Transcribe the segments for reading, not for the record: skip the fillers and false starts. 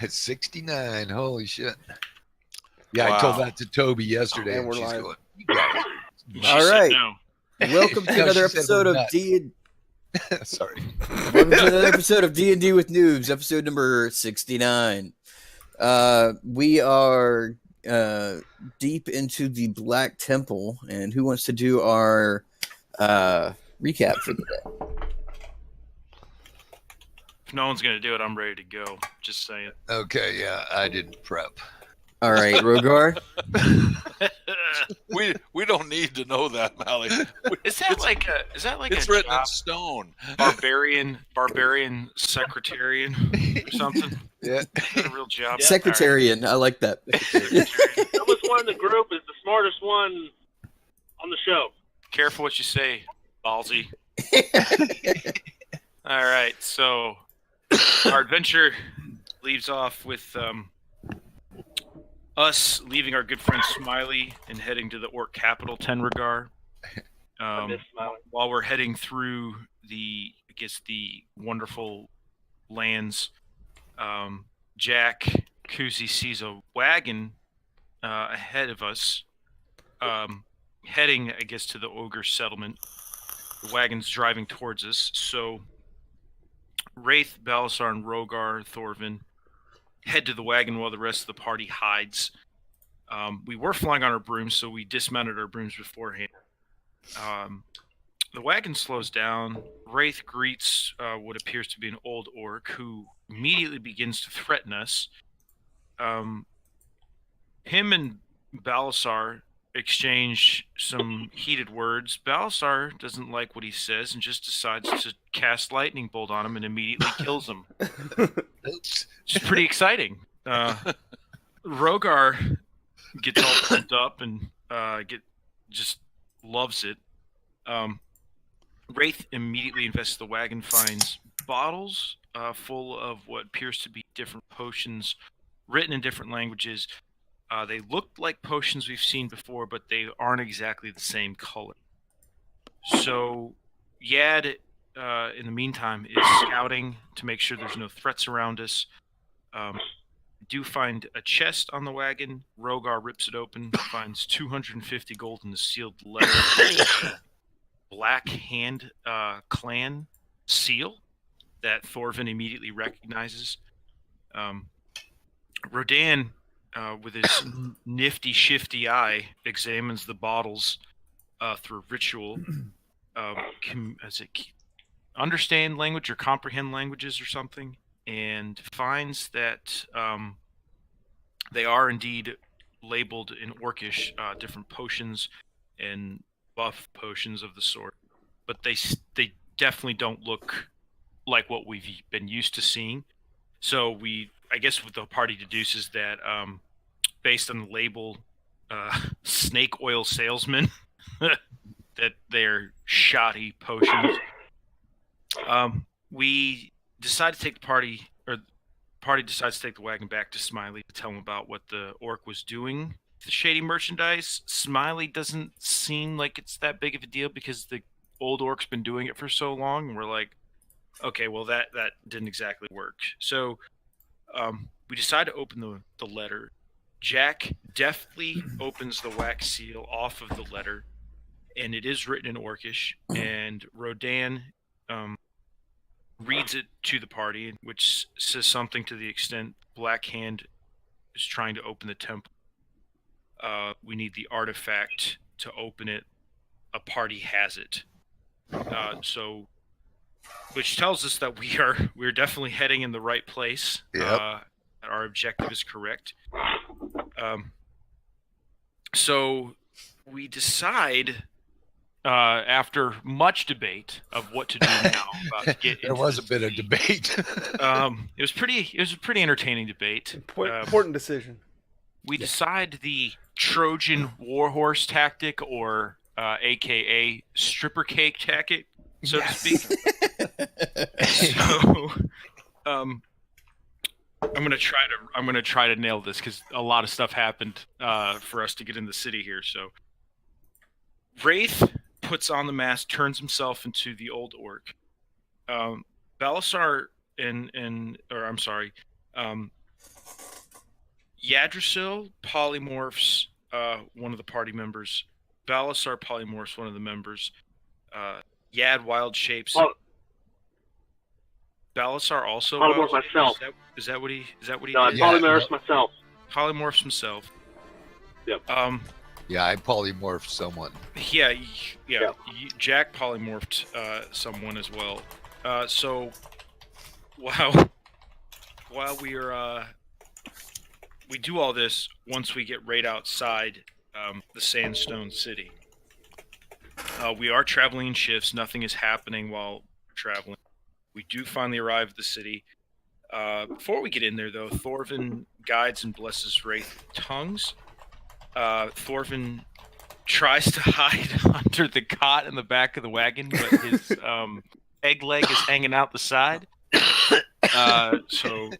69. Holy shit. Yeah, Wow. I told that to Toby yesterday, And and we're she's live. going, you guys. She All said right. no. Welcome to No, another she said we're episode of nuts. Sorry. Welcome to another episode of D&D with Newbs, episode number 69. We are deep into the Black Temple, and who wants to do our recap for the day? If no one's gonna do it, I'm ready to go. Just saying. Okay, yeah, I didn't prep. All right, Rogar. We don't need to know that, Mally. Is that like a It's written in job? stone. Barbarian secretarian or something? Yeah. Is that a real job? Secretarian, I like that. Dumbest one in the group is the smartest one on the show. Careful what you say, ballsy. All right, so our adventure leaves off with us leaving our good friend Smiley and heading to the Orc capital, Tenregar. I miss Smiley. While we're heading through the wonderful lands, Jack Kuzi sees a wagon ahead of us, heading, I guess, to the ogre settlement. The wagon's driving towards us, so Wraith, Balasar, and Rogar, Thorvin head to the wagon while the rest of the party hides. We were flying on our brooms, so we dismounted our brooms beforehand. The wagon slows down. Wraith greets what appears to be an old orc who immediately begins to threaten us. Him and Balasar exchange some heated words. Balasar doesn't like what he says and just decides to cast lightning bolt on him and immediately kills him. Oops. It's pretty exciting. Rogar gets all pumped up and just loves it. Wraith immediately invests the wagon, finds bottles full of what appears to be different potions written in different languages. They look like potions we've seen before, but they aren't exactly the same color. So Yad, in the meantime, is scouting to make sure there's no threats around us. Do find a chest on the wagon. Rogar rips it open, finds 250 gold in the sealed letter. Black Hand clan seal that Thorvin immediately recognizes. Rodan, with his nifty, shifty eye, examines the bottles through ritual. Understand language or comprehend languages or something, and finds that they are indeed labeled in Orcish, different potions and buff potions of the sort, but they definitely don't look like what we've been used to seeing. So I guess what the party deduces that based on the label, snake oil salesman, that they're shoddy potions. We decide to take the party decides to take the wagon back to Smiley to tell him about what the orc was doing. The shady merchandise. Smiley doesn't seem like it's that big of a deal because the old orc's been doing it for so long, and we're like, okay, well that didn't exactly work. So we decide to open the letter. Jack deftly opens the wax seal off of the letter, and it is written in Orcish, and Rodan reads it to the party, which says something to the extent Black Hand is trying to open the temple. We need the artifact to open it. A party has it. So, which tells us that we're definitely heading in the right place. Yep. Our objective is correct. So we decide, after much debate of what to do now, about to get There into was a the bit of city. debate. It was a pretty entertaining debate. Important decision. We decide the Trojan warhorse tactic, or AKA stripper cake tactic, so to speak. So, I'm gonna try to nail this because a lot of stuff happened for us to get in the city here. So, Wraith puts on the mask, turns himself into the old orc. Balasar Yggdrasil polymorphs one of the party members. Balasar polymorphs one of the members. Yad wild shapes. Oh. Balasar also Polymorph wild myself. shapes? Is that what he No, I did? Yeah, polymorphs myself. Polymorphs himself. Yep. Yeah, I polymorphed someone. Yeah. Yeah. Jack polymorphed someone as well. So while we are we do all this once we get right outside the Sandstone City. We are traveling in shifts. Nothing is happening while traveling. We do finally arrive at the city. Before we get in there, though, Thorvin guides and blesses Wraith with tongues. Thorvin tries to hide under the cot in the back of the wagon, but his egg leg is hanging out the side. So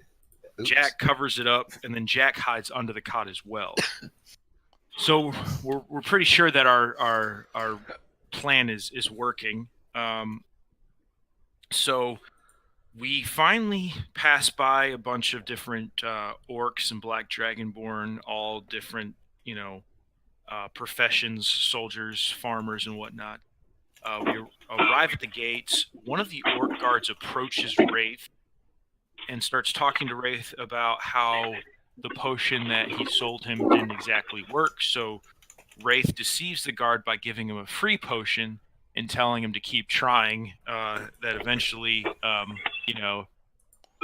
Oops. Jack covers it up, and then Jack hides under the cot as well. So we're pretty sure that our plan is working. So we finally pass by a bunch of different orcs and black dragonborn, all different, professions, soldiers, farmers, and whatnot. We arrive at the gates. One of the orc guards approaches Wraith and starts talking to Wraith about how the potion that he sold him didn't exactly work. So Wraith deceives the guard by giving him a free potion and telling him to keep trying. That eventually,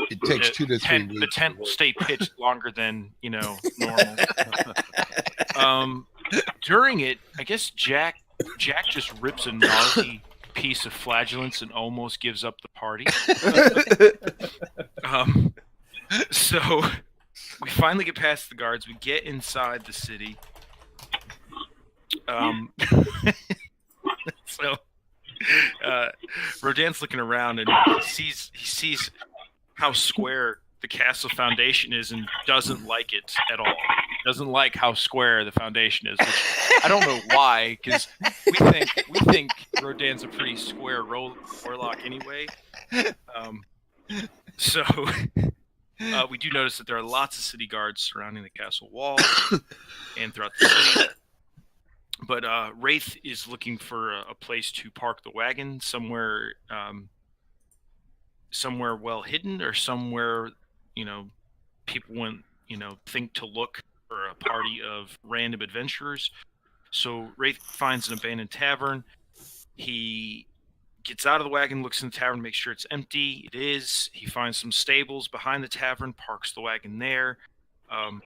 It takes 2 to 3 weeks. the tent will stay pitched longer than normal. During it, I guess Jack just rips a gnarly piece of flagellance and almost gives up the party. So we finally get past the guards. We get inside the city. So Rodan's looking around and he sees how square the castle foundation is and doesn't like it at all. Doesn't like how square the foundation is, which I don't know why, because we think Rodan's a pretty square warlock anyway. So we do notice that there are lots of city guards surrounding the castle wall and throughout the city. But Wraith is looking for a place to park the wagon somewhere well hidden, or somewhere people wouldn't think to look for a party of random adventurers. So Wraith finds an abandoned tavern. He gets out of the wagon, looks in the tavern, makes sure it's empty. It is. He finds some stables behind the tavern, parks the wagon there,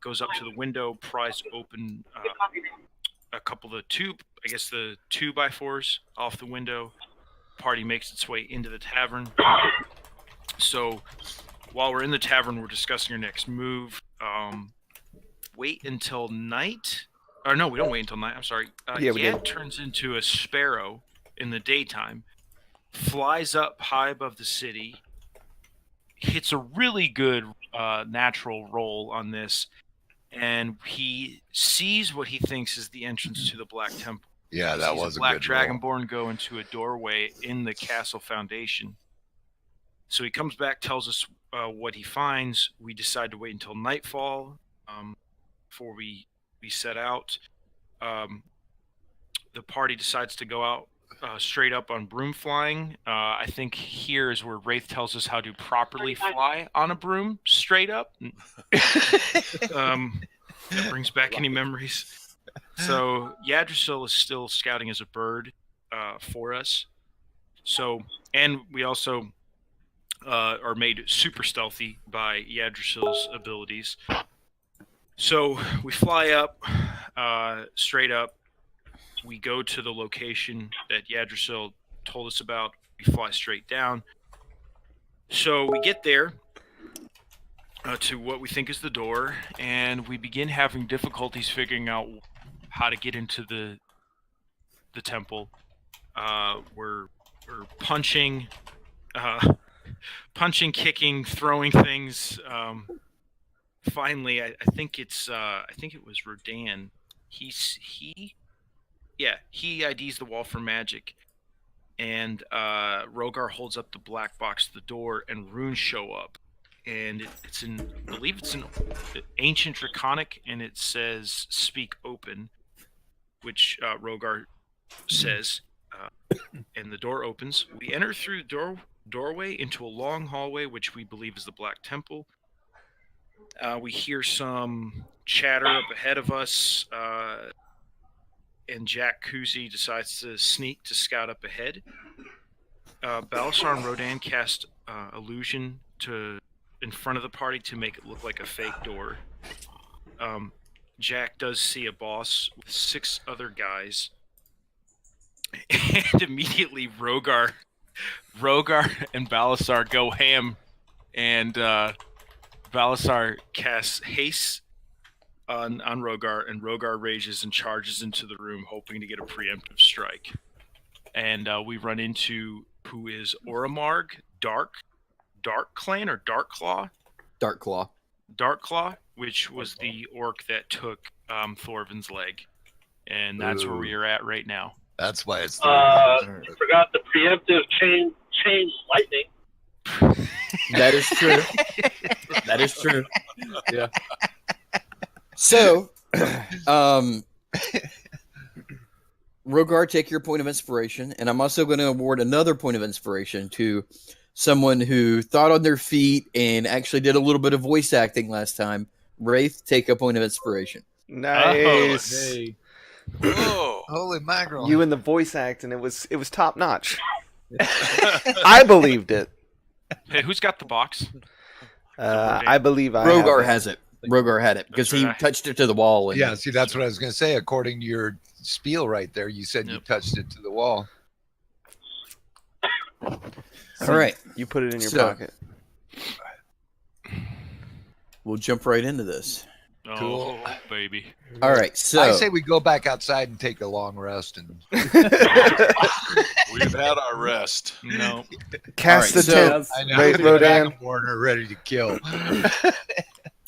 goes up to the window, pries open a couple of the 2x4s off the window. Party makes its way into the tavern. So while we're in the tavern, we're discussing our next move. Wait until night. Or no, we don't wait until night. I'm sorry. Yeah, we Yad did. turns into a sparrow in the daytime, flies up high above the city, hits a really good natural roll on this, and he sees what he thinks is the entrance to the Black Temple. Yeah, He that sees was a Black good roll. Dragonborn go into a doorway in the castle foundation. So he comes back, tells us what he finds. We decide to wait until nightfall before we set out. The party decides to go out straight up on broom flying. I think here is where Wraith tells us how to properly fly on a broom straight up. That brings back any memories. So Yggdrasil is still scouting as a bird for us. So, and we also are made super stealthy by Yggdrasil's abilities. So we fly up, straight up. We go to the location that Yggdrasil told us about. We fly straight down. So we get there to what we think is the door, and we begin having difficulties figuring out how to get into the temple. We're punching, kicking, throwing things. Finally, I think it was Rodan. He IDs the wall for magic, and Rogar holds up the black box to the door, and runes show up. and it's in, I believe it's an ancient Draconic, and it says "Speak open," which Rogar says, and the door opens. We enter through the doorway into a long hallway, which we believe is the Black Temple. We hear some chatter up ahead of us, and Jack Kuzi decides to sneak to scout up ahead. Balasar and Rodan cast illusion in front of the party to make it look like a fake door. Jack does see a boss with 6 other guys, and immediately Rogar and Balasar go ham, and Balasar casts haste on Rogar, and Rogar rages and charges into the room, hoping to get a preemptive strike. And we run into who is Oramarg Dark Clan or Dark Claw? Dark Claw. Dark Claw, which was the orc that took Thorvin's leg. And that's where we are at right now. That's why it's. You forgot the preemptive chain lightning. That is true. That is true. Yeah. So, Rogar, take your point of inspiration, and I'm also going to award another point of inspiration to someone who thought on their feet and actually did a little bit of voice acting last time. Wraith, take a point of inspiration. Nice. Hey. Whoa. Holy mackerel! You and the voice acting, it was top notch. I believed it. Hey, who's got the box? I believe I Rogar have has it. Rogar had it because That's he right. touched it to the wall. And Yeah, see, that's what I was going to say. According to your spiel right there, you said you Yep. touched it to the wall. All right, You put it in your So- pocket. we'll jump right into this. Cool. Oh, baby. All right, so I say we go back outside and take a long rest. And We've had our rest. No. Cast All the right, tent. I know Right, the Rodan. Dragonborn are ready to kill.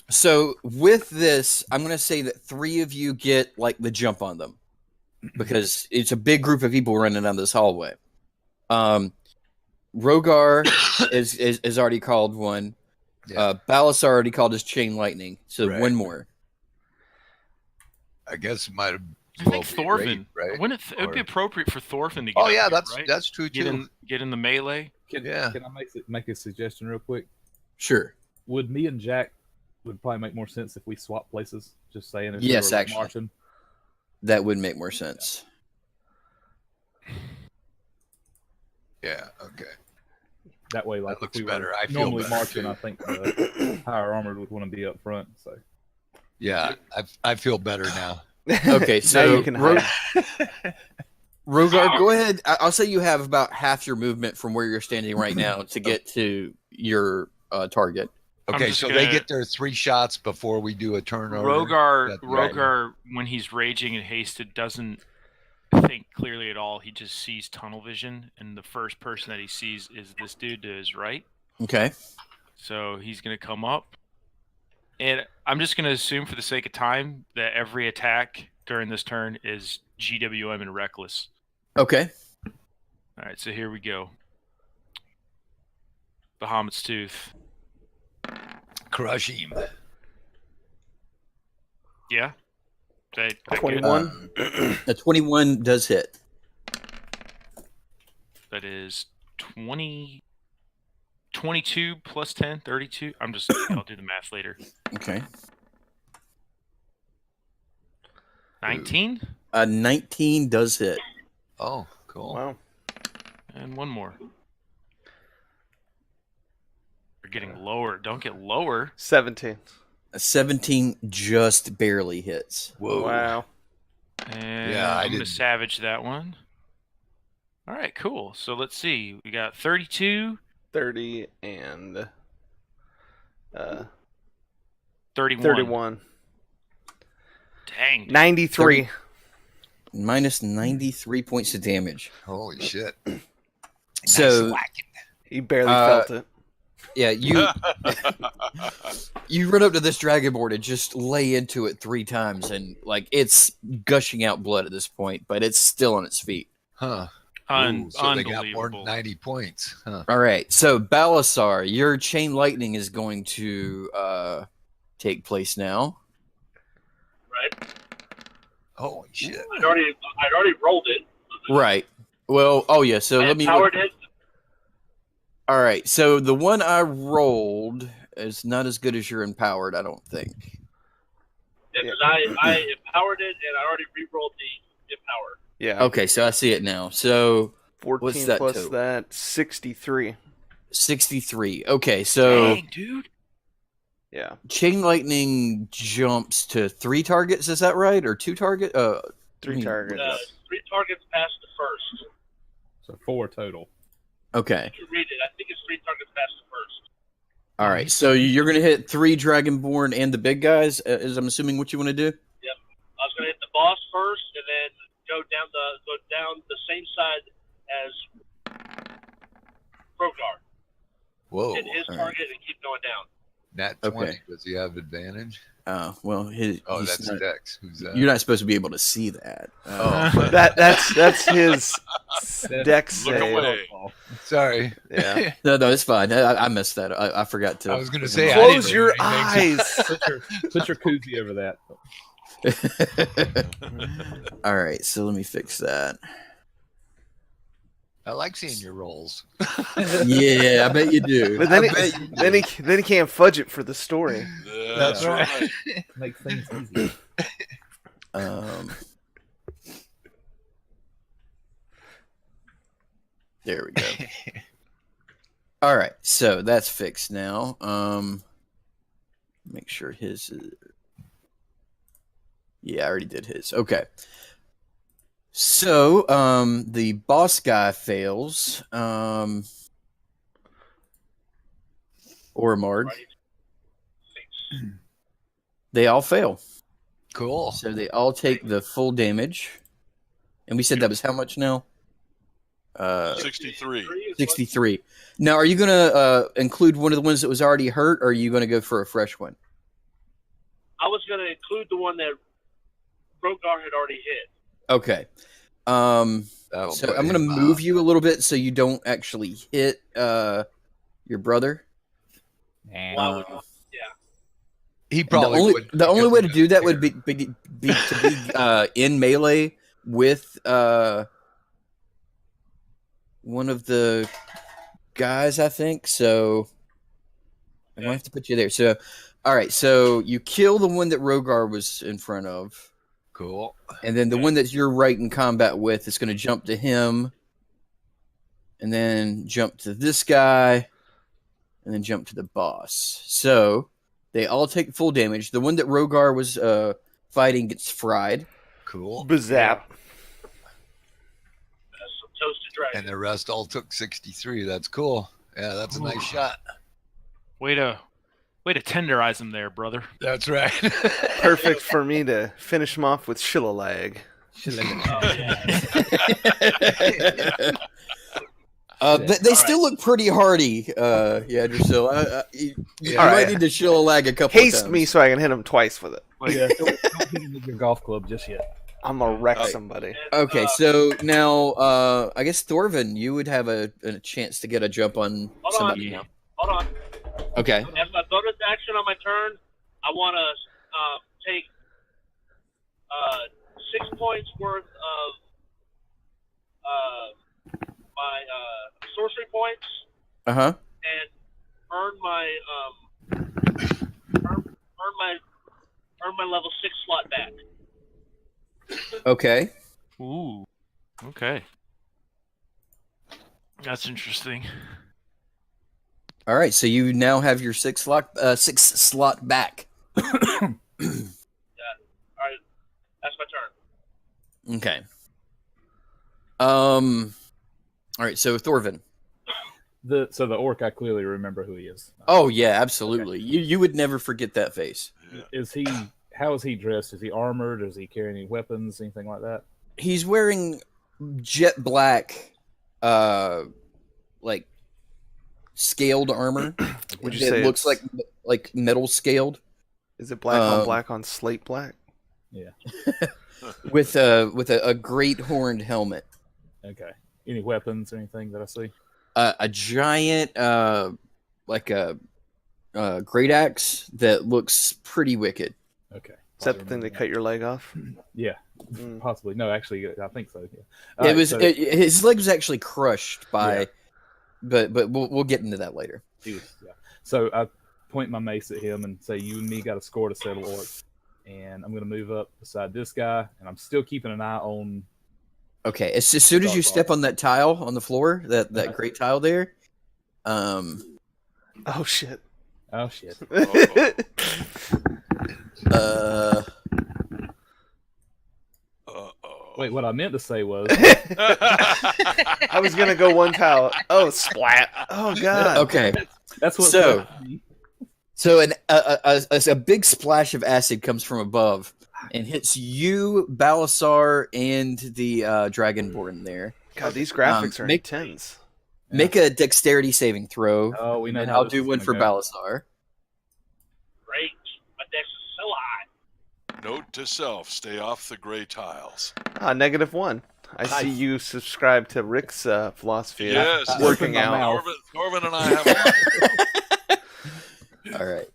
So with this, I'm going to say that 3 of you get like the jump on them because it's a big group of people running down this hallway. Rogar is already called one. Yeah. Balasar already called his chain lightning. So Right. one more. I guess it might have. I think Thorfinn. right? Wouldn't it would be Or- appropriate for Thorfinn to get Oh up yeah, here, that's right? that's true too. Get in the melee. Can Yeah. I make a suggestion real quick? Sure. Would me and Jack would probably make more sense if we swap places? Just saying. If Yes, we were actually. marching. That would make more sense. Yeah. Okay. That way, like That looks if we better. were I feel normally better, marching, too. I think the higher armored would want to be up front. So Yeah, I feel better now. Okay, Now so you can hide. Rogar, go ahead. I'll say you have about half your movement from where you're standing right now to get to your target. I'm Okay, just so gonna- they get their 3 shots before we do a turnover. Rogar, That's right. Rogar, when he's raging and hasted, doesn't think clearly at all. He just sees tunnel vision, and the first person that he sees is this dude to his right. Okay. So he's going to come up. And I'm just going to assume for the sake of time that every attack during this turn is GWM and Reckless. Okay. All right, so here we go. Bahamut's Tooth. Crush him. Yeah? That good? 21. A 21 does hit. That is 20... 22 plus 10, 32. I'll do the math later. Okay. 19? 19 does hit. Oh, cool. Wow. And one more. You're getting lower. Don't get lower. 17. A 17 just barely hits. Whoa. Wow. And Yeah, I I'm going to didn't- savage that one. All right, cool. So let's see. We got 32, 30 and 31. 31. Dang. 93. Minus 93 points of damage. Holy shit. So, He barely Uh, felt it. yeah, you run up to this dragonborn and just lay into it 3 times, and like it's gushing out blood at this point, but it's still on its feet. Huh. So they got more than Unbelievable. 90 points. Huh. All right. So Balasar, your chain lightning is going to take place now. Right? Holy shit. I'd already rolled it. Right. Well, oh yeah. So I let me. empowered it. All right. So the one I rolled is not as good as your empowered, I don't think. Yeah, because I empowered it, and I already re-rolled the empower. Yeah. Okay. So I see it now. So 14 what's that plus total? that, 63. 63. Okay. So Dang, dude. Yeah. chain lightning jumps to 3 targets. Is that right? Or 2 target? 3 targets. 3 targets past the first. So 4 total. Okay. You can read it. I think it's 3 targets past the first. All right. So you're going to hit 3 Dragonborn and the big guys, is I'm assuming what you want to do? Yep. I was going to hit the boss first, and then go down the same side as Brogar. Whoa. Hit his all target and keep going down. Nat 20. Okay. Does he have advantage? Well, he's That's not, Dex. Who's that? you're not supposed to be able to see that. Oh, That's his dex Look save. away. sorry. Yeah. No, it's fine. I missed that. I forgot to. I was going to say, I Close didn't your do anything. eyes. Put your koozie over that. All right, so let me fix that. I like seeing your rolls. Yeah, I bet you do. But then, I bet you do. then he can't fudge it for the story. That's right. right. Make things easy. There we go. All right, so that's fixed now. Make sure his is... Yeah, I already did his. Okay. So, the boss guy fails. Ormard. They all fail. Cool. So they all take the full damage. And we said that was how much now? 63. 63. Now, are you going to include one of the ones that was already hurt, or are you going to go for a fresh one? I was going to include the one that Brogar had already hit. Okay. That'll So put I'm going to him move up. you a little bit so you don't actually hit your brother. Nah. He And probably would. the only because way he to do that would doesn't be to be in melee with one of the guys, I think. So I'm going to have to put you there. So, all right. So you kill the one that Rogar was in front of. care. Cool. And then the one that you're right in combat with is going to jump to him. And then jump to this guy. And then jump to the boss. So they all take full damage. The one that Rogar was fighting gets fried. Cool. Bazap. That's some toasted dragon. And the rest all took 63. That's cool. Yeah, that's a nice shot. Way to tenderize him there, brother. That's right. Perfect for me to finish him off with Shillalag. They still look pretty hardy, Yadrsil. You All might right. need to chill a lag a couple of Haste times. me so I can hit him twice with it. Yeah, don't hit him with your golf club just yet. I'm gonna wreck somebody. Okay, so now I guess Thorvin, you would have a chance to get a jump on Hold somebody on. now. Hold on. Okay. As my bonus action on my turn, I want to take 6 points worth of my sorcery points Uh-huh. and earn my earn my level 6 slot back. Okay. Ooh. Okay. That's interesting. All right, so you now have your 6 slot back. All right, that's my turn. Okay. All right, so Thorvin. So the orc, I clearly remember who he is. Oh yeah, absolutely. You would never forget that face. Is he? How is he dressed? Is he armored? Does he carry any weapons? Anything like that? He's wearing jet black, like scaled armor. Would you It say looks it's- like metal scaled Is it black on Um, black on slate black? Yeah. with a great horned helmet. Okay. Any weapons or anything that I see? A giant, like a great axe that looks pretty wicked. Okay. Is that the thing that cut your leg off? Yeah, Mm. possibly. No, actually, I think so. Yeah. His leg was actually crushed by, Yeah. but we'll get into that later. Yeah. So I point my mace at him and say, "You and me got a score to settle, Orc." And I'm going to move up beside this guy, and I'm still keeping an eye on. Okay, as soon as you step on that tile on the floor, that Okay. great tile there, Oh shit. Oh shit! Wait, what I meant to say was. I was gonna go one tile. Oh, splat. Oh god. okay. That's what. So- So a big splash of acid comes from above and hits you, Balasar, and the Dragonborn there. God, these graphics are make- intense. Make a dexterity saving throw, Oh, we know. and how I'll this do is one gonna for go. Balasar. Great. My dex is so high. Note to self: stay off the gray tiles. Ah, -1. I see Nice. you subscribe to Rick's philosophy. of Yes, working my out. mouth. Thorvin and I have a lot. All right.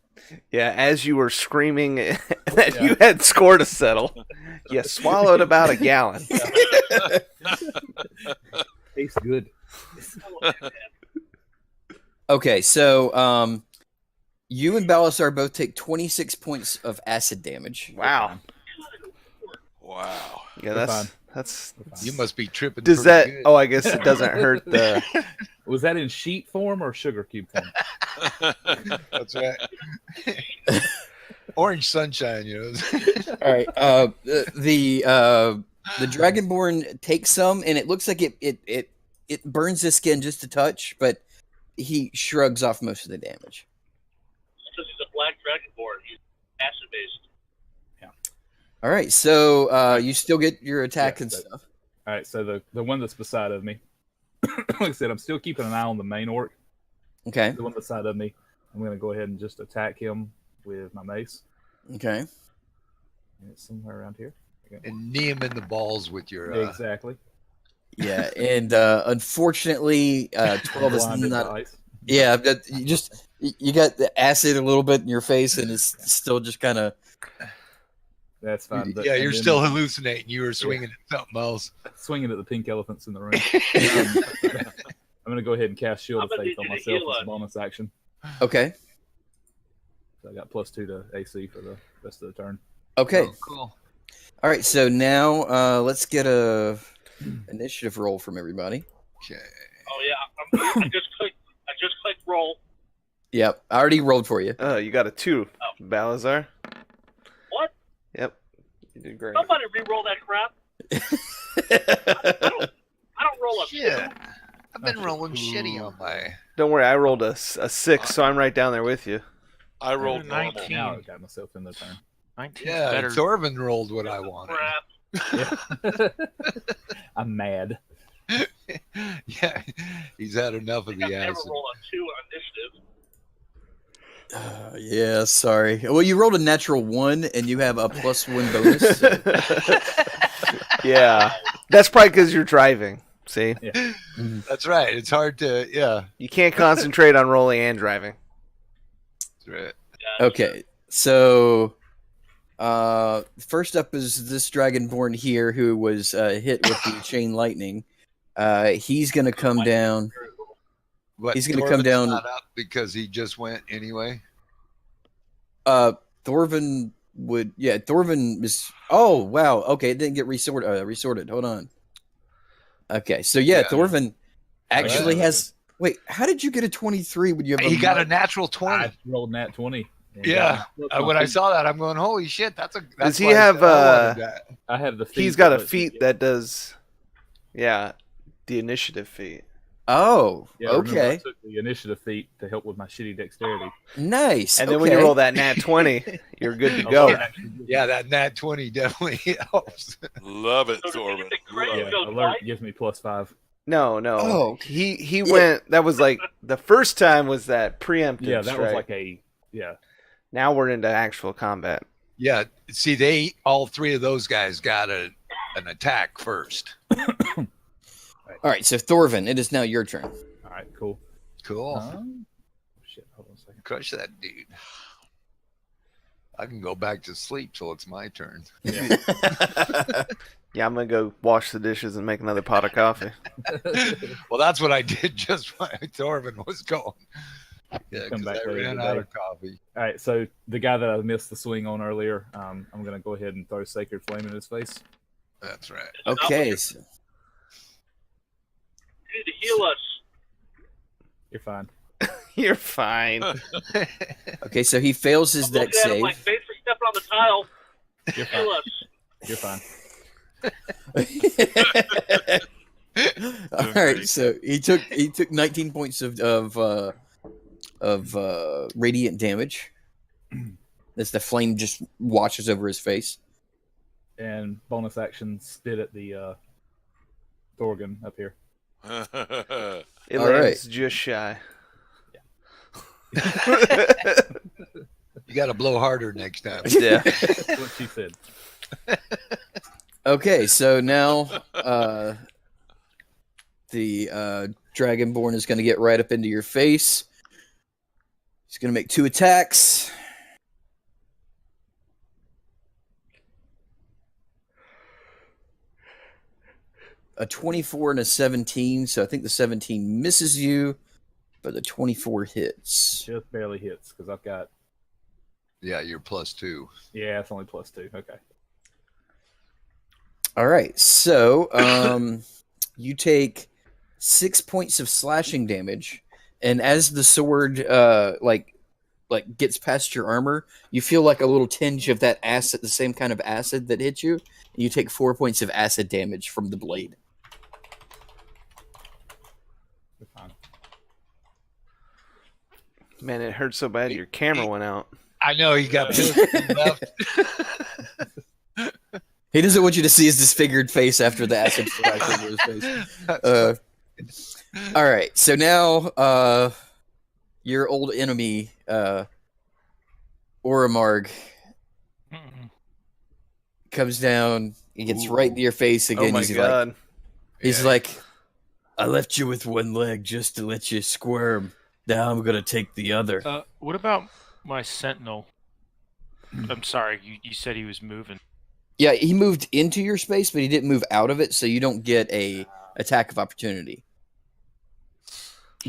Yeah, as you were screaming that you had score to settle, you swallowed about a gallon. Tastes good. Okay, so you and Balasar both take 26 points of acid damage. Wow. Wow. Yeah, We're fine. that's. You must be tripping. Does pretty that? good. Oh, I guess it doesn't hurt the. Was that in sheet form or sugar cube form? That's right. Orange sunshine, you know. All right. The Dragonborn takes some, and it looks like it burns his skin just a touch, but he shrugs off most of the damage. Because he's a black dragonborn. He's acid based. All right. So you still get your attack Yeah, and so- stuff. All right, so the one that's beside of me, like I said, I'm still keeping an eye on the main orc. Okay. The one beside of me, I'm going to go ahead and just attack him with my mace. Okay. And it's somewhere around here. And knee him in the balls with your. Exactly. Yeah, and unfortunately, 12 is Blinded not. by ice. Yeah, but you got the acid a little bit in your face, and it's still just kind of. That's fine. But, Yeah, and you're then still hallucinating. You were swinging at something else. swinging at the pink elephants in the ring. I'm going to go ahead and cast Shield I'm of gonna Faith need on you to myself heal as a us. bonus action. Okay. So I got +2 to AC for the rest of the turn. Okay. Oh, cool. All right. So now let's get a initiative roll from everybody. Okay. Oh yeah, I just clicked roll. Yep, I already rolled for you. Oh, you got a 2, Balazar. What? Yep, you did great. Somebody re-roll that crap. I don't roll a Shit. I've been rolling shitty on my. Don't worry, I rolled a 6, so I'm right down there with you. I rolled normal. 19. Now I got myself in the turn. 19 Yeah, better. Thorvin rolled what I wanted. crap. I'm mad. Yeah, he's had enough of I the never acid. roll a 2 on initiative. Yeah, sorry. Well, you rolled a natural 1, and you have a +1 bonus. so- Yeah, that's probably because you're driving. See, That's right. It's hard to. Yeah, you can't concentrate on rolling and driving. that's right. Yeah, Okay, so first up is this Dragonborn here who was hit with the chain lightning. He's gonna come down. But He's gonna come Thorvin's down- not up because he just went anyway. Thorvin would. Yeah, Thorvin is. Oh wow. Okay, it didn't get resorted. Hold on. Okay, so yeah, Yeah. Thorvin actually Yeah. has. Wait, how did you get a 23 when you have? He got a natural 20. I rolled nat 20. And Yeah, got- when I saw that, I'm going, "Holy shit!" That's a. That's Does he why I have, said I wanted that. I have the feat. He's got a that lets feat you- that does, yeah, the initiative feat. Oh, Yeah, remember I okay, took the initiative feat to help with my shitty dexterity. nice. And then when you okay. roll that nat 20, you're good to Oh, go. yeah. Yeah, that nat 20 definitely helps. Love it, So did you Thorvin. get the crit? Love Yeah, it. Go alert twice? gives me +5. No, no. Oh. He Yeah. went. That was like the first time was that preemptive Yeah, that was strike. like a Now we're into actual combat. Yeah, see, all three of those guys got an attack first. All right, so Thorvin, it is now your turn. All right, cool. Cool. Shit, hold on a second. Crush that dude. I can go back to sleep till it's my turn. Yeah. Yeah, I'm gonna go wash the dishes and make another pot of coffee. Well, that's what I did just while Thorvin was going. Yeah, Come because back I later ran today. out of coffee. All right, so the guy that I missed the swing on earlier, I'm gonna go ahead and throw Sacred Flame in his face. That's right. Okay, so, You need to heal us. You're fine. You're fine. okay, so he fails his I'm deck looking at him save. like, thanks for stepping on the tile. You're Heal fine. us. You're fine. All right, so he took 19 points of radiant damage. As the flame just washes over his face. And bonus action, spit at the Thorgan up here. It All lands just shy. You got to blow harder next time. Yeah. That's what she said. Okay, so now the Dragonborn is going to get right up into your face. He's going to make 2 attacks. A 24 and a 17, so I think the 17 misses you, but the 24 hits. Just barely hits because I've got. Yeah, you're +2. Yeah, it's only +2. Okay. All right, so you take 6 points of slashing damage, and as the sword like gets past your armor, you feel like a little tinge of that acid, the same kind of acid that hit you. And you take 4 points of acid damage from the blade. You're fine. Man, it hurt so bad your camera went out. I know he got pissed and left. He doesn't want you to see his disfigured face after the acid strike over his face. All right, so now your old enemy, Oramarg, comes down. He gets right in your face again. Oh my god. He's like, I left you with one leg just to let you squirm. Now I'm gonna take the other. What about my sentinel? I'm sorry, you said he was moving. Yeah, he moved into your space, but he didn't move out of it, so you don't get a attack of opportunity.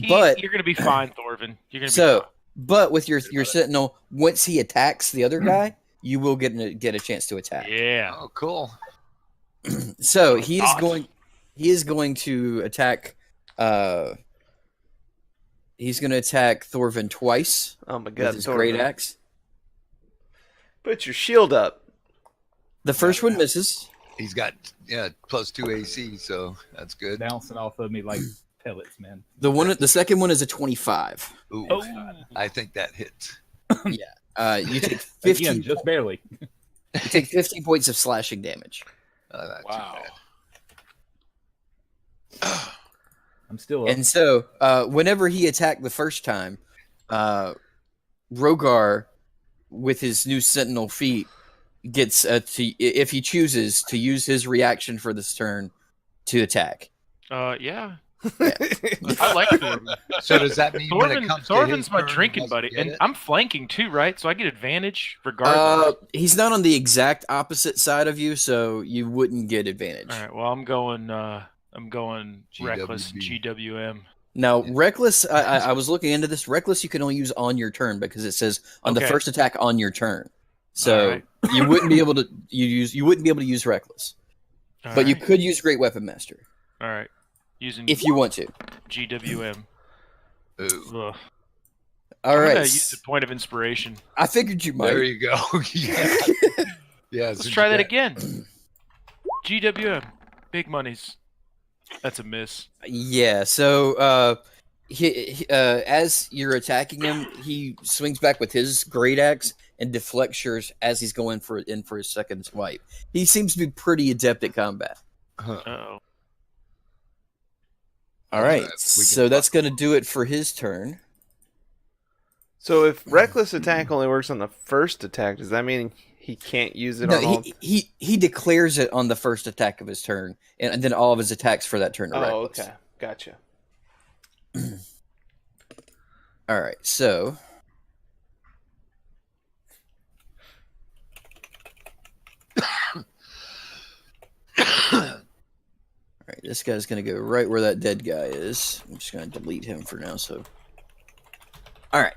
But you're gonna be fine, Thorvin. You're gonna be so, fine. but with your sentinel, once he attacks the other guy, you will get a chance to attack. Yeah. Oh, cool. So he is Awesome. going to attack. He's going to attack Thorvin twice Oh my with god, his Thorvin. great axe. Put your shield up. The first one misses. He's got +2 AC, so that's good. Bouncing off of me like pellets, man. The second one is a 25. Ooh, Oh. I think that hits. You take 15. Again, just barely. You take 15 points of slashing damage. Not too Wow. bad. I'm still up. And so, whenever he attacked the first time, Rogar, with his new Sentinel feat, gets if he chooses to use his reaction for this turn to attack. Yeah. I like Thorvin. So does that mean when it comes to Thorvin's his my turn, he drinking doesn't buddy, get and it? I'm flanking too, right? So I get advantage regardless. He's not on the exact opposite side of you, so you wouldn't get advantage. All right. Well, I'm going reckless GWB. GWM. Now, Reckless, I was looking into this. Reckless, you can only use on your turn because it says on the Okay. first attack on your turn. So All right. you wouldn't be able to use Reckless, All but you right. could use Great Weapon Master All right. Using if you want to. GWM. Ooh, Ugh. All I'm right, gonna use the point of inspiration. I figured you might. there you go. Yeah. Yeah, Let's since try you that got- again. GWM. Big monies. That's a miss. Yeah. So, as you're attacking him, he swings back with his great axe and deflects yours as he's going for his second swipe. He seems to be pretty adept at combat. Huh. Uh-oh. All right, We can so that's going to do it for his turn. So if reckless attack only works on the first attack, does that mean he can't use it on all? He declares it on the first attack of his turn, and then all of his attacks for that turn are Oh, reckless. okay, gotcha. All right, so all right, this guy's gonna go right where that dead guy is. I'm just gonna delete him for now. So, all right,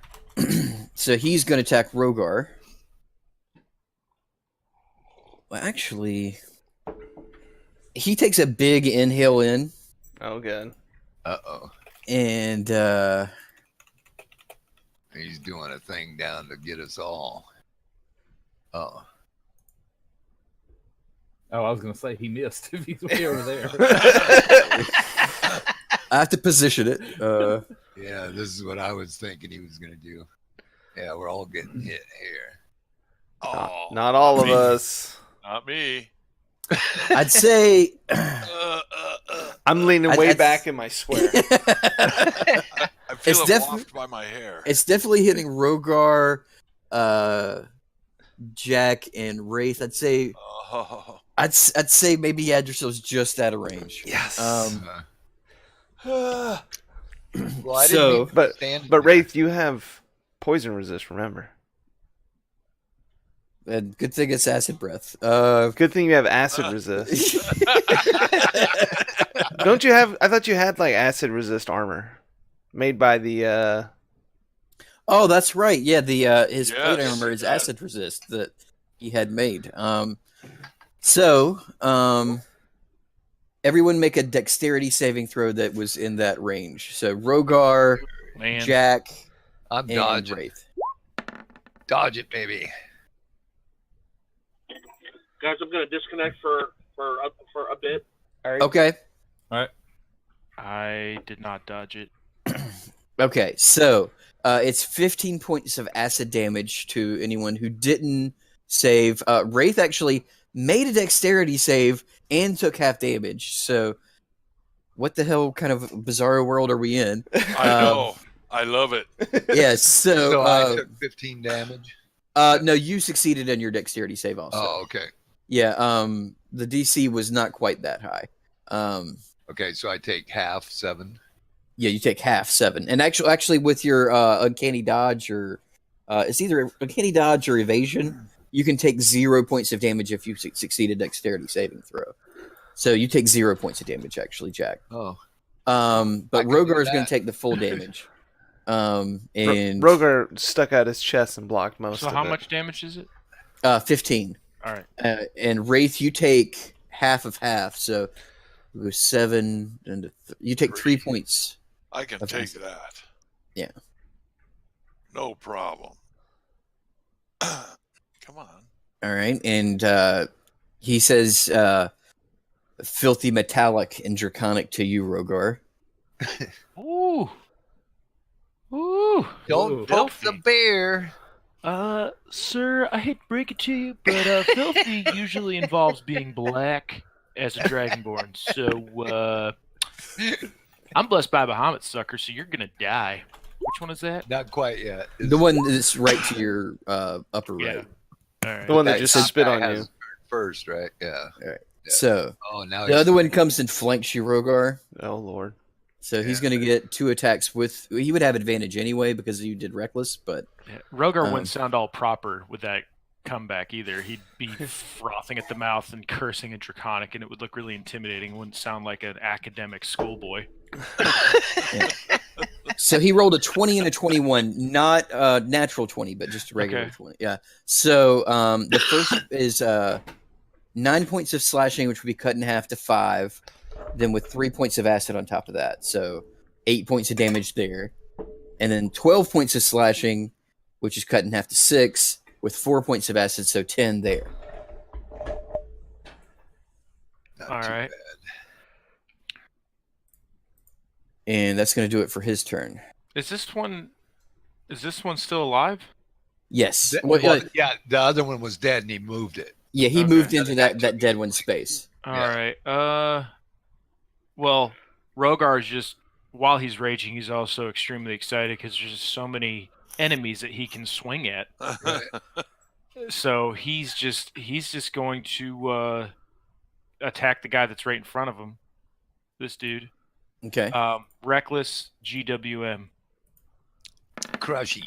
so he's gonna attack Rogar. Well, actually, he takes a big inhale in, Oh, good. Uh-oh. and He's doing a thing down to get us all. Oh. Oh, I was gonna say he missed if he's way over there. I have to position it. Yeah, this is what I was thinking he was going to do. Yeah, we're all getting hit here. Oh. Not all of us. Not me. I'd say I'm leaning way I'd- back in my square. I feel It's it defi- waft by my hair. it's definitely hitting Rogar, Jack, and Wraith. I'd say Oh. I'd say maybe you had yourselves just out of range. Yes. Well, I So- didn't mean to But stand but there. Wraith, you have poison resist. Remember. And good thing it's acid breath. Good thing you have acid resist. Don't you have? I thought you had like acid resist armor, made by the. Oh, that's right. Yeah, the his plate Yes, armor is yeah. acid resist that he had made. So everyone make a dexterity saving throw that was in that range. So Rogar, Man, Jack, I'm and dodging. Wraith. Dodge it, baby. Guys, I'm going to disconnect for a bit. Okay. I did not dodge it. Okay. So it's 15 points of acid damage to anyone who didn't save. Wraith actually made a dexterity save and took half damage. So what the hell kind of bizarre world are we in? I know. I love it. Yeah. So, So I took 15 damage. no, you succeeded in your dexterity save also. Oh, okay. Yeah, the DC was not quite that high. Okay, so I take half 7. Yeah, you take half 7, and actually with your uncanny dodge or it's either uncanny dodge or evasion, you can take 0 points of damage if you succeed a dexterity saving throw. So you take 0 points of damage, actually, Jack. Oh. But I can do Rogar is going that. to take the full damage. And Rogar stuck out his chest and blocked most So of how it. much damage is it? 15. All right. And Wraith, you take half of half, so it was 7, and you take 3 points. I can Okay. take that. Yeah. No problem. Come on. All right, and he says filthy metallic and draconic to you, Rogar. Ooh. Ooh. Don't Ooh. poke the Filthy. bear. Sir, I hate to break it to you, but filthy usually involves being black as a dragonborn. So, I'm blessed by Bahamut, sucker, so you're gonna die. Which one is that? Not quite yet. The one that's right to your upper Yeah. right. All right. The one that That just top spit guy on has you. first, right? Yeah. Yeah. So Oh, now the other one comes and flanks you, Rogar. Oh Lord. So he's Yeah. going to get 2 attacks with. He would have advantage anyway because you did reckless, but Yeah, Rogar Um, wouldn't sound all proper with that comeback either. He'd be frothing at the mouth and cursing in Draconic, and it would look really intimidating. It wouldn't sound like an academic schoolboy. so he rolled a 20 and a 21, not natural 20, but just a regular Okay. 20. Yeah. So the first is 9 points of slashing, which would be cut in half to 5, then with 3 points of acid on top of that. So 8 points of damage there. And then 12 points of slashing, which is cut in half to 6, with 4 points of acid, so 10 there. Not All too right. bad. And that's going to do it for his turn. Is this one still alive? Yes. Th- Well, well, yeah, the other one was dead and he moved it. yeah, he Okay. moved into The other that guy dead one space. All Yeah. right. Well, Rogar is just while he's raging, he's also extremely excited because there's just so many enemies that he can swing at. Right. So he's just going to attack the guy that's right in front of him. This dude. Okay. Reckless GWM. Crush him.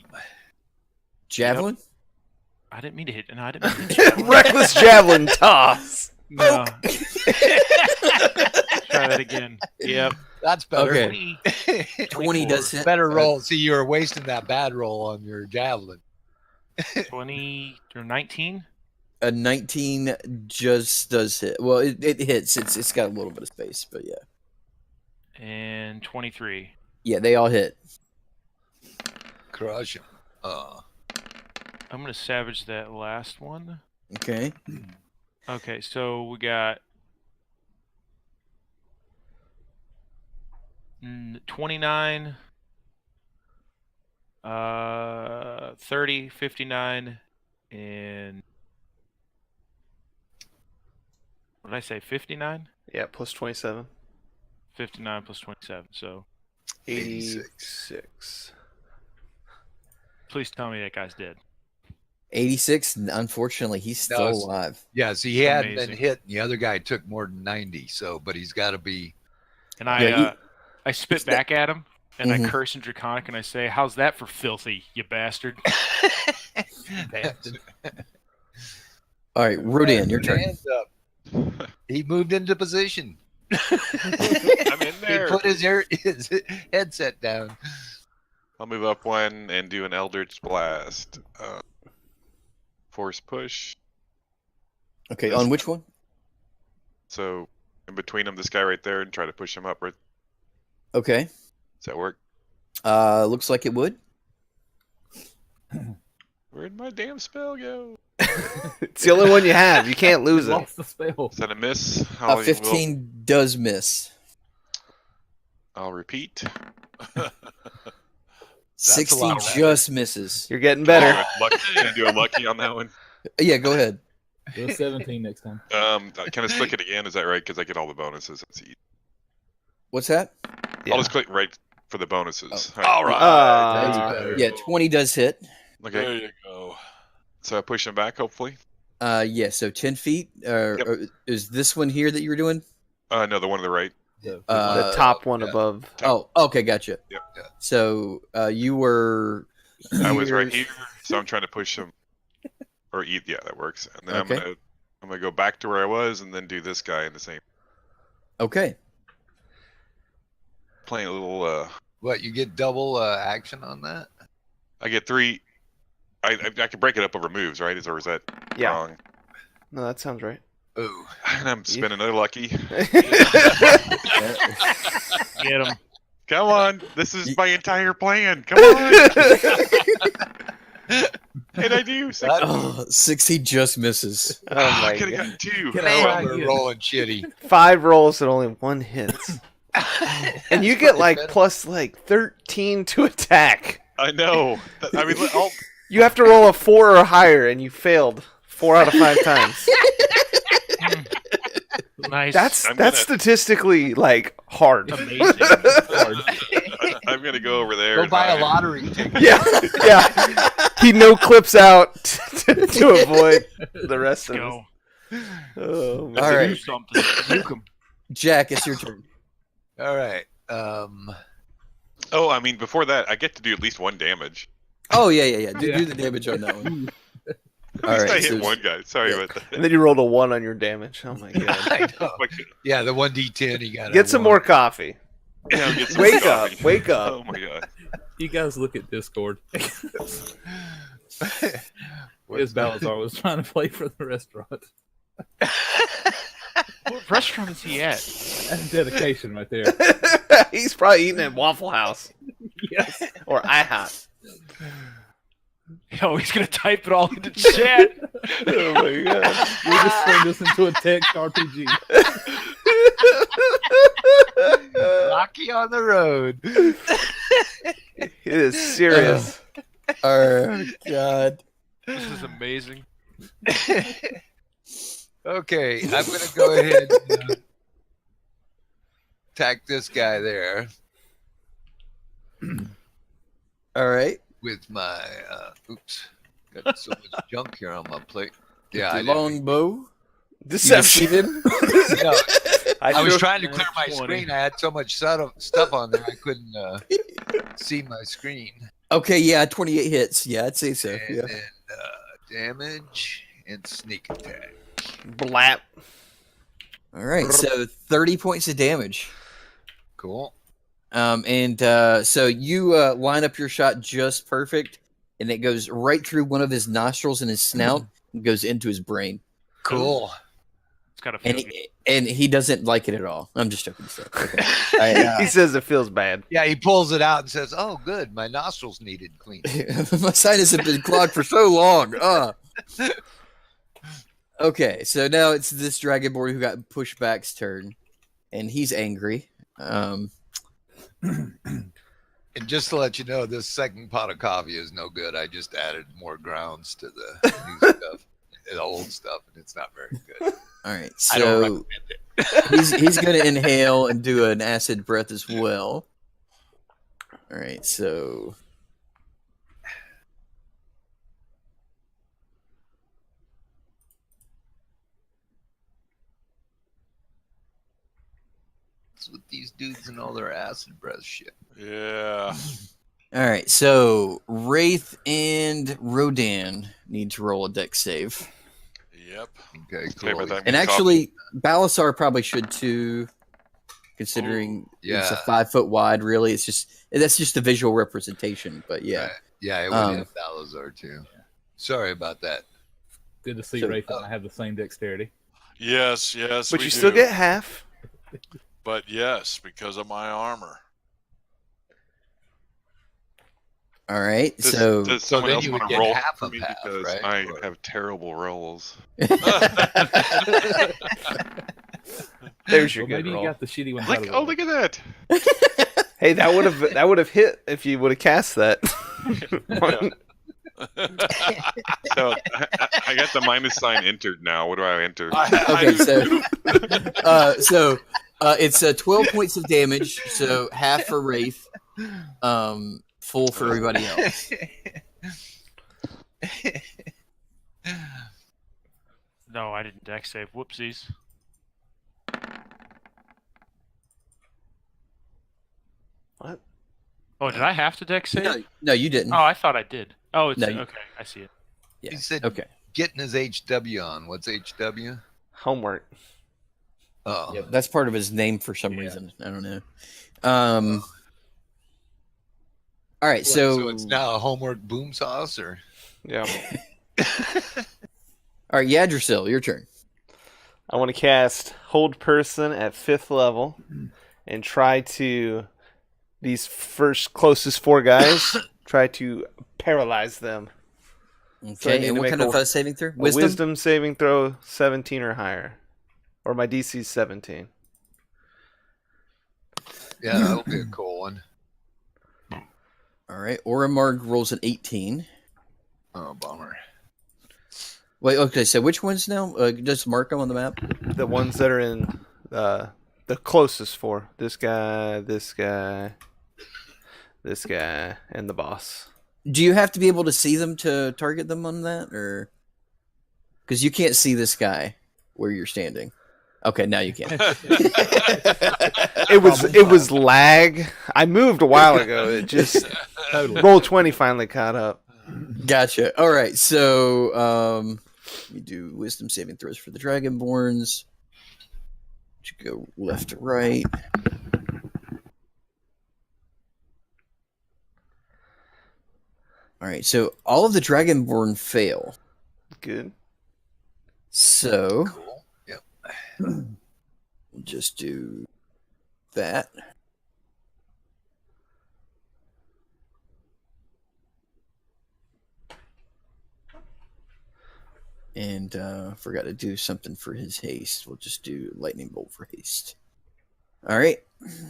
Javelin. I didn't mean to hit. No, I didn't mean to hit javelin. Reckless javelin toss. No. Try that again. Yep. That's better. Okay. 20 does hit. Better roll. See, you were wasting that bad roll on your javelin. 20 or 19. A 19 just does hit. Well, it hits. It's got a little bit of space, but yeah. And 23. Yeah, they all hit. Crush him. I'm going to savage that last one. Okay. Okay, so we got 29, 30, 59, and what did I say? 59? Yeah, plus 27. 59 plus 27. So 86. please tell me that guy's dead. 86. Unfortunately, he's still No, it's- alive. Yeah, see, he hadn't been Amazing. hit. And the other guy took more than 90. So, but he's got to be. And I Yeah, I spit back at him, and Mhm. I curse in Draconic, and I say, "How's that for filthy, you bastard?" Bastard. All right, Rodan, your Put turn. hands up. He moved into position. I'm in He there. put his headset down. I'll move up one and do an Eldritch Blast. Force push. Okay, on which one? So in between them, this guy right there, and try to push him upward. Okay. Does that work? Looks like it would. Where'd my damn spell go? It's the only one you have. You can't lose it. Lost the spell. Is that a miss? I'll, 15 does miss. I'll repeat. 60 lot better. just misses. You're getting better. Can I do a lucky on that one? Yeah, go ahead. Do a 17 next time. Can I click it again? Is that right? Because I get all the bonuses. That's easy. What's that? Yeah. I'll just click right for the bonuses. All right. That's Uh, better. Yeah, 20 does hit. Okay. There you go. So I push him back, hopefully. Yeah, so 10 feet. Yep. Or is this one here that you were doing? No, the one on the right. The- the top one yeah. above. Oh, okay, gotcha. Yep. So you were. I was right here, so I'm trying to push him, or eat. Yeah, that works. And then Okay. I'm gonna go back to where I was, and then do this guy in the same. Okay. Playing a little. What, you get double action on that? I get 3. I can break it up over moves, right? Or is that Yeah. wrong? No, that sounds right. Ooh. And I'm spinning another lucky. Get him. Come on, this is my entire plan. Come on. And I do. Oh, 60 just misses. Oh I my could have god. gotten 2. Can Man, I- we're rolling shitty. 5 rolls and only 1 hits. And you get like Better. plus like 13 to attack. I know. I mean, I'll, You have to roll a 4 or higher, and you failed 4 out of 5 times. Nice. That's I'm that's gonna- statistically like hard. amazing. I'm gonna go over there. Go and buy a hide. lottery ticket. Yeah. He no clips out to avoid the rest of us. Go. Oh, man. All Do right, something. Nuke 'em. Jack, it's your turn. All right. Oh, I mean, before that, I get to do at least 1 damage. Oh, yeah. Do the damage on that one. At All least I right, hit so- 1 guy. Sorry yeah. about that. And then you rolled a 1 on your damage. Oh my god. I know. Like, Yeah, the 1d10 you got. Get some more coffee. yeah, I'll get some Wake coffee. up. Wake up. Oh my god. You guys look at Discord. As Balazar was trying to play for the restaurant. What restaurant is he at? That's dedication right there. He's probably eating at Waffle House Yes. or IHOP. Oh, he's gonna type it all into chat. Oh my god. We just turned this into a text RPG. Rocky on the road. It is serious. Oh, God. This is amazing. Okay, I'm gonna go ahead and attack this guy there. All right. with my oops, got so much junk here on my plate. Yeah, I The didn't. longbow. Deception. You him? No, I was feel- trying to clear my 20. screen. I had so much stuff on there I couldn't see my screen. Okay, yeah, 28 hits. Yeah, I'd say so. And Yeah. then damage and sneak attack. Blap. All right, so 30 points of damage. Cool. So you line up your shot just perfect, and it goes right through one of his nostrils and his snout and goes into his brain. Cool. It's got to feel And good. he doesn't like it at all. I'm just joking. So, okay. He says it feels bad. Yeah, he pulls it out and says, "Oh, good, my nostrils needed cleaning." My sinus have been clogged for so long. Okay, so now it's this dragonborn who got pushed back's turn, and he's angry. And just to let you know, this second pot of coffee is no good. I just added more grounds to the new stuff, the old stuff, and it's not very good. All right, I don't so recommend it. he's going to inhale and do an acid breath as well. All right, so What's with these dudes and all their acid breath shit? Yeah. all right, so Wraith and Rodan need to roll a dex save. Yep. Okay, Okay, cool. but that And means actually, Balasar probably should too, considering it's a yeah. 5 foot wide. Really, that's just a visual representation. But yeah, Right. Yeah, it would Um, have Balazar too. Sorry about that. Good to see So- Wraith and I have the same dexterity. Yes, yes. But we you still do. get half. But yes, because of my armor. all right. Does, so does someone then else you want would to get roll half for of me half, because right? I Or- have terrible rolls. There's your Well, good maybe roll. you got the shitty one. Look! Oh, look at that! Hey, that would have hit if you would have cast that. So I got the minus sign entered now. What do I enter? okay, so it's 12 points of damage. So half for Wraith, full for everybody else. No, I didn't deck save. Whoopsies. What? Oh, did I have to deck save? No, you didn't. Oh, I thought I did. Oh, it's No, you- okay. I see it. Yeah. He said Okay. getting his HW on. What's HW? Homework. Oh, Yep, that's part of his name for some Yeah. reason. I don't know. All right, so it's now a homework boom sauce, or Yeah. all right, Yggdrasil, your turn. I want to cast Hold Person at 5th level and try to, these first closest 4 guys, try to paralyze them. So I Okay, need and to what make kind of saving throw? A wisdom saving throw 17 or higher. Or my DC's 17. yeah, that'll be a cool one. All right, Oramarg rolls an 18. Oh, bummer. Wait, okay, so which ones now? Just mark them on the map. The ones that are in the closest 4. This guy, this guy, this guy, and the boss. Do you have to be able to see them to target them on that, or because you can't see this guy where you're standing? Okay, now you can. It was lag. I moved a while ago. It just roll 20 finally caught up. Gotcha. All right, so we do wisdom saving throws for the Dragonborns. Go left to right. All right, so all of the Dragonborn fail. Good. So Cool. Yep. we'll just do that. And forgot to do something for his haste. We'll just do lightning bolt for haste. All right.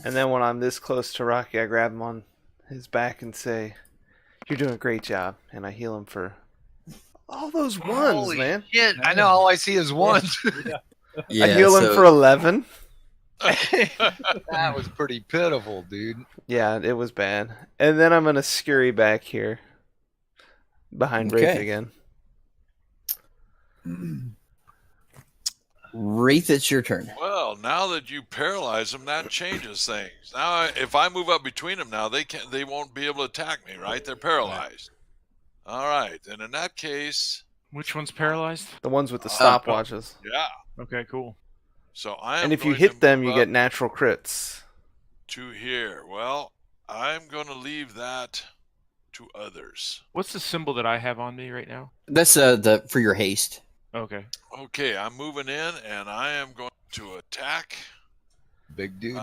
And then when I'm this close to Rocky, I grab him on his back and say, "You're doing a great job." And I heal him for all those ones, Holy man. shit! I know all I see is ones. Yeah, I heal him so- for 11. That was pretty pitiful, dude. Yeah, it was bad. And then I'm going to scurry back here behind Okay. Wraith again. Wraith, it's your turn. Well, now that you paralyze them, that changes things. Now, if I move up between them now, they won't be able to attack me, right? They're paralyzed. All right, and in that case, Which one's paralyzed? The ones with the stopwatches. yeah. Okay, cool. So I am. And if you going hit to them, move you up get natural crits. to here. Well, I'm going to leave that to others. What's the symbol that I have on me right now? That's the for your haste. Okay. Okay, I'm moving in, and I am going to attack Big dude.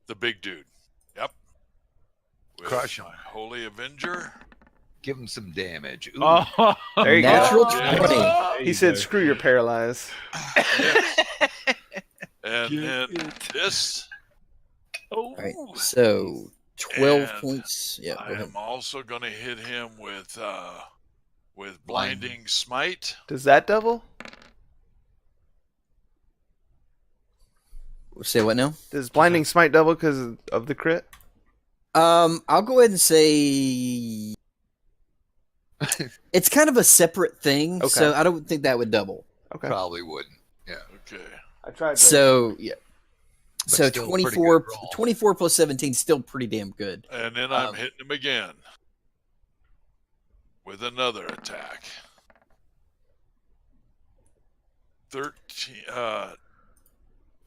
the big dude. Yep. With Crush him. my Holy Avenger. Give him some damage. Ooh. Oh, There you Natural go. 20. There He you said, go. "Screw your paralyze." And this. All right. So 12 And points. Yeah. Go I ahead. am also going to hit him with blinding smite. Does that double? Say what now? Does blinding smite double because of the crit? I'll go ahead and say it's kind of a separate thing, Okay. so I don't think that would double. Okay. Probably wouldn't. Yeah. Okay. I tried. So yeah. But So still a pretty 24, good roll. 24 plus 17 is still pretty damn good. And then I'm hitting him again with another attack. 13.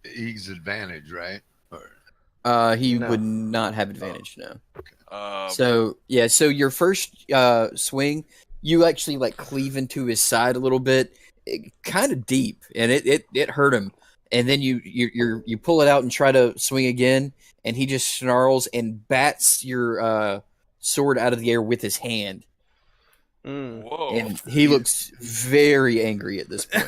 He's advantage, right? Or, He No. would not have advantage, no. Uh, So yeah, so your first swing, you actually like cleave into his side a little bit, kind of deep, and it hurt him. And then you pull it out and try to swing again, and he just snarls and bats your sword out of the air with his hand, Mm. whoa. and he looks very angry at this point.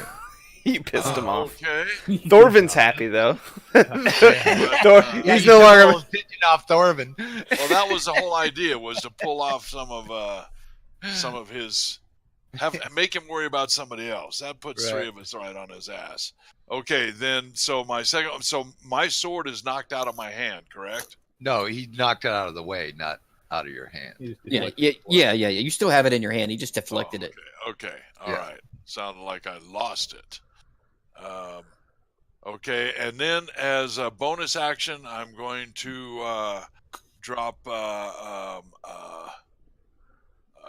You pissed him off. Okay. Thorvin's happy though. Yeah, He's no longer. pitching off Thorvin. Well, that was the whole idea, was to pull off some of his, make him worry about somebody else. That puts Right. 3 of us right on his ass. Okay, then so my sword is knocked out of my hand, correct? No, he knocked it out of the way, not out of your hand. He just Yeah, deflected yeah, it. yeah. You still have it in your hand. He just deflected it. Okay, all Yeah. right. Sounded like I lost it. Okay, and then as a bonus action, I'm going to drop a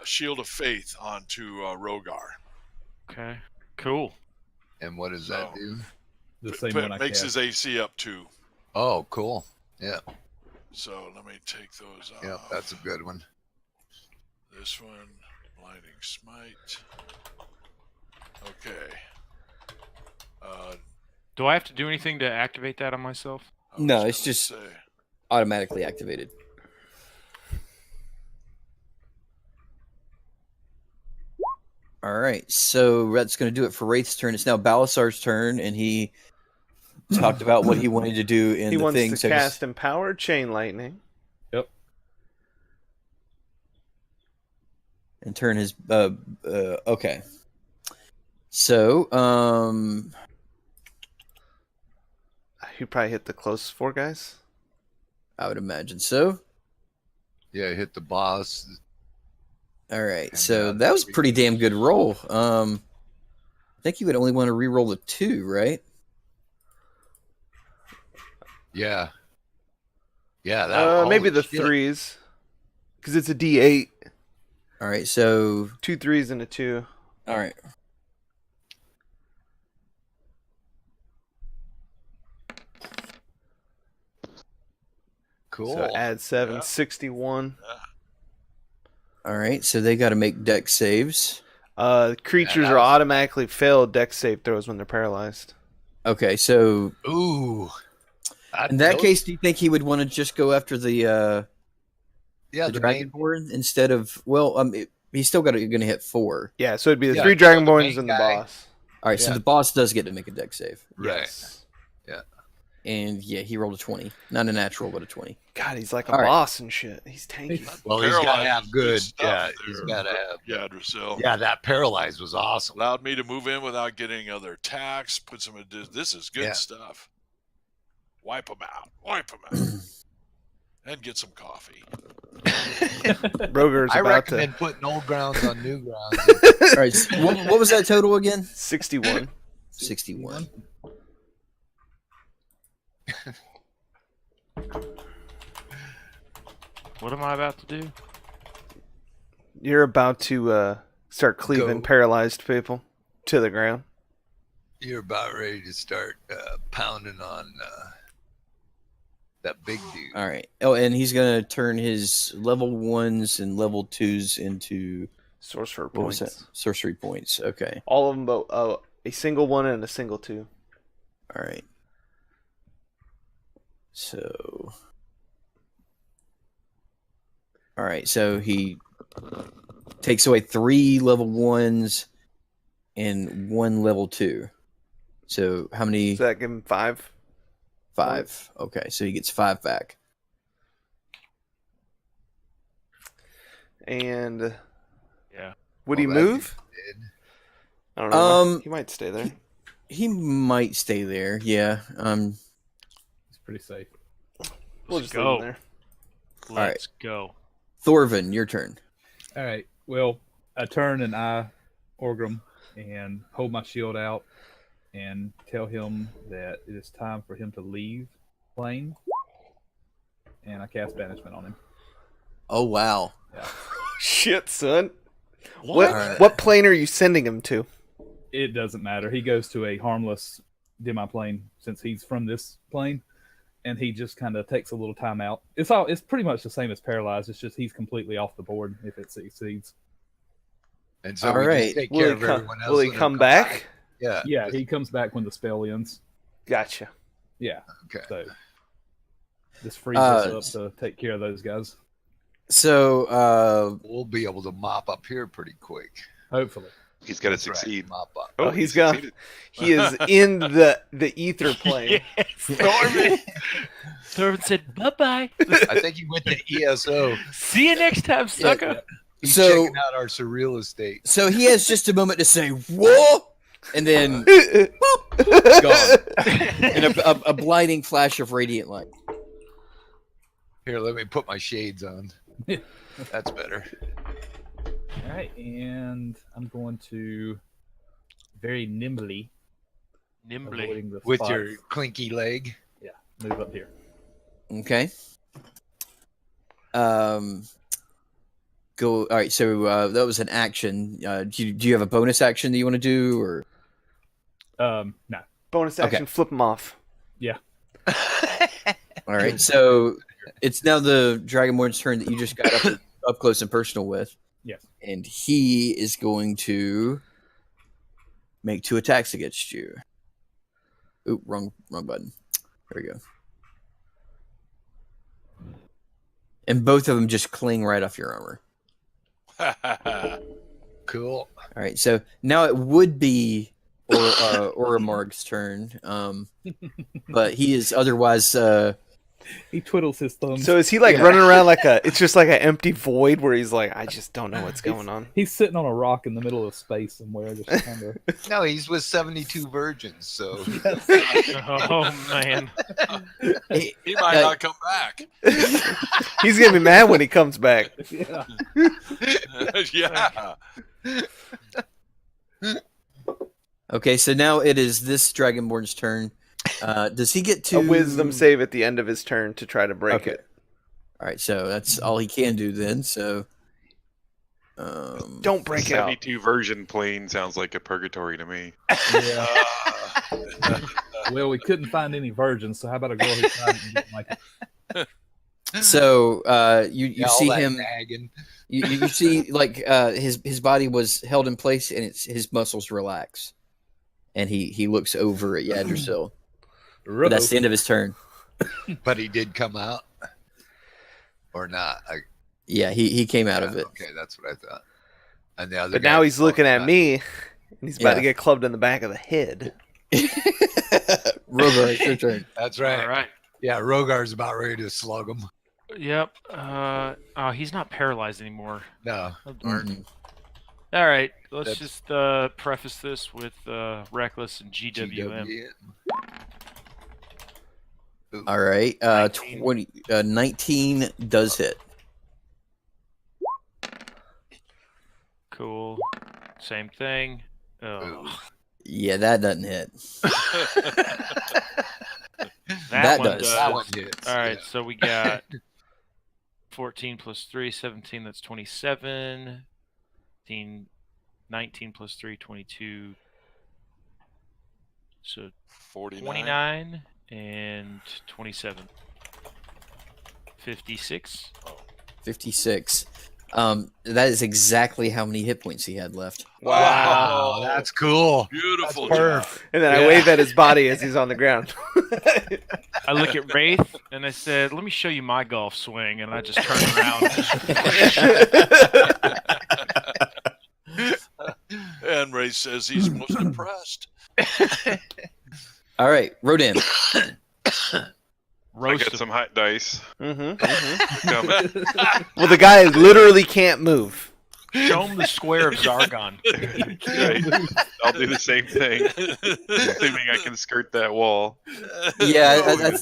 Shield of Faith onto Rogar. okay, cool. And what does that So- do? The same one I Makes cast. his AC up 2. Oh, cool. Yeah, So let me take those off. yeah, that's a good one. This one, Blinding Smite. Okay. Do I have to do anything to activate that on myself? I was No, it's gonna just- say, Automatically activated. All right, so that's going to do it for Wraith's turn. It's now Balasar's turn, and he talked about what he wanted to do in He the wants thing. to So cast Empowered Chain Lightning. and turn his okay. So He probably hit the closest 4 guys. I would imagine so. Yeah, hit the boss. All right, And so now that was a three pretty damn good roll. I think you would only want to re-roll the 2, right? Yeah. Yeah, that Maybe holy the shit. 3s, because it's a D8. All right, so 2 3s and a 2. all right. Cool. So add 7, Yeah. 61. All right, so they got to make deck saves. Creatures that are was- automatically fail dex save throws when they're paralyzed. Okay, so Ooh. in that case, do you think he would want to just go after the yeah, the the main, Dragonborn instead of he's still going to hit 4. Yeah, so it'd be the Yeah, 3 so the Dragonborns main and the guy- boss. All right, so Yeah. the boss does get to make a deck save, right? Yes. and yeah, he rolled a 20, not a natural, but a 20. God, he's like a All right. boss and shit. He's tanky. Well, he's got to Paralyzed have is good. stuff Yeah, he's there. got to have. Yeah, Dracil. Yeah, that paralyzed was awesome. Allowed me to move in without getting other attacks. Put some. This is good Yeah. stuff. Wipe them out. Wipe them out. and get some coffee. Roger's I about to recommend putting old grounds on new grounds. All right. So what was that total again? 61. 61. What am I about to do? You're about to start cleaving Go. paralyzed people to the ground. You're about ready to start pounding on that big dude. All right. Oh, and he's gonna turn his level 1s and level 2s into Sorcerer what was points. that? Sorcery points. Okay. All of them, but a single 1 and a single 2. All right. So. All right. So he takes away 3 level 1s and 1 level 2. So how many? Does that give him 5? 5. Okay. So he gets 5 back. And Yeah. would he that move? dude did. I don't know. He might stay there. He might stay there. Yeah. It's pretty safe. We'll Let's just leave him go. there. Let's go. Thorvin, your turn. All right. Well, I turn and I Orgrim and hold my shield out and tell him that it is time for him to leave plane. And I cast banishment on him. Oh wow. Shit, son. What? What plane are you sending him to? It doesn't matter. He goes to a harmless demi-plane since he's from this plane, and he just kind of takes a little time out. It's pretty much the same as paralyzed. It's just he's completely off the board if it succeeds. And so All we right. just take Will care he of come, everyone else. will he when they come back? Yeah. Yeah, he comes back when the spell ends. Gotcha. Yeah, Okay. so this frees us up to take care of those guys. So We'll be able to mop up here pretty quick. Hopefully. He's got to That's right, succeed. mop up. Oh, he he's gone. succeeded. He is in the ether plane. Yes, Thorvin. Thorvin said, "Bye-bye. I think he went to ESO. See you next time, sucker." He's So- checking out our surreal estate. so he has just a moment to say whoa, and then gone in a blinding flash of radiant light. Here, let me put my shades on. That's better. All right, and I'm going to very nimbly, avoiding the With spots, your clinky leg. move up here. Okay. Go. All right. So that was an action. Do you have a bonus action that you want to do, or? No. Bonus action, flip him off. All right. So it's now the Dragonborn's turn that you just got up close and personal with. Yes. And he is going to make 2 attacks against you. Oop, wrong button. There we go. And both of them just cling right off your armor. Cool. All right, so now it would be Oramarg's turn, but he is otherwise. He twiddles his thumbs. So is he like Yeah. running around like it's just like an empty void where he's like, I just don't know what's going on. He's sitting on a rock in the middle of space somewhere, just kind of. No, he's with 72 virgins, so Oh man. he- He might Uh, not come back. He's gonna be mad when he comes back. Yeah. Yeah. okay, so now it is this Dragonborn's turn. Does he get to A wisdom save at the end of his turn to try to break Okay. it. All right, so that's all he can do then. So, Don't break out. 72 version plane sounds like a purgatory to me. Yeah. Well, we couldn't find any virgins, so how about a girl who tried it and didn't like it? So you yeah, all see that him. nagging. You see like his body was held in place and his muscles relax, and he looks over at Yggdrasil. But that's the end of his turn. But he did come out, or not? Yeah, he came out of it. Okay, that's what I thought. And the other But guy now he's looking at not. me, and he's about to Yeah. get clubbed in the back of the head. Rogar, it's your turn. That's right. All right. Yeah, Rogar's about ready to slug him. Yep. Oh, he's not paralyzed anymore. No. Oh, darn. Mhm. All right. Let's That's- just preface this with Reckless and GWM. All right. 19. 19 does hit. Cool. Same thing. Oh, Yeah, that doesn't hit. that one does. does. That one hits. All right, yeah. so we got 14 plus 3, 17. That's 27. 19 plus 3, 22. So 49. 29 and 27. 56. 56. That is exactly how many hit points he had left. Wow, that's cool. Beautiful That's job. perfect. And then I wave at his body as he's on the ground. I look at Wraith and I said, "Let me show you my golf swing," and I just turn around. And Ray says he's most impressed. All right, Rodin. I Roast got of- some hot dice. Coming. Mm-hmm. Well, the guy literally can't move. Show him the square of Zargon. Right. I'll do the same thing, assuming I can skirt that wall. Yeah,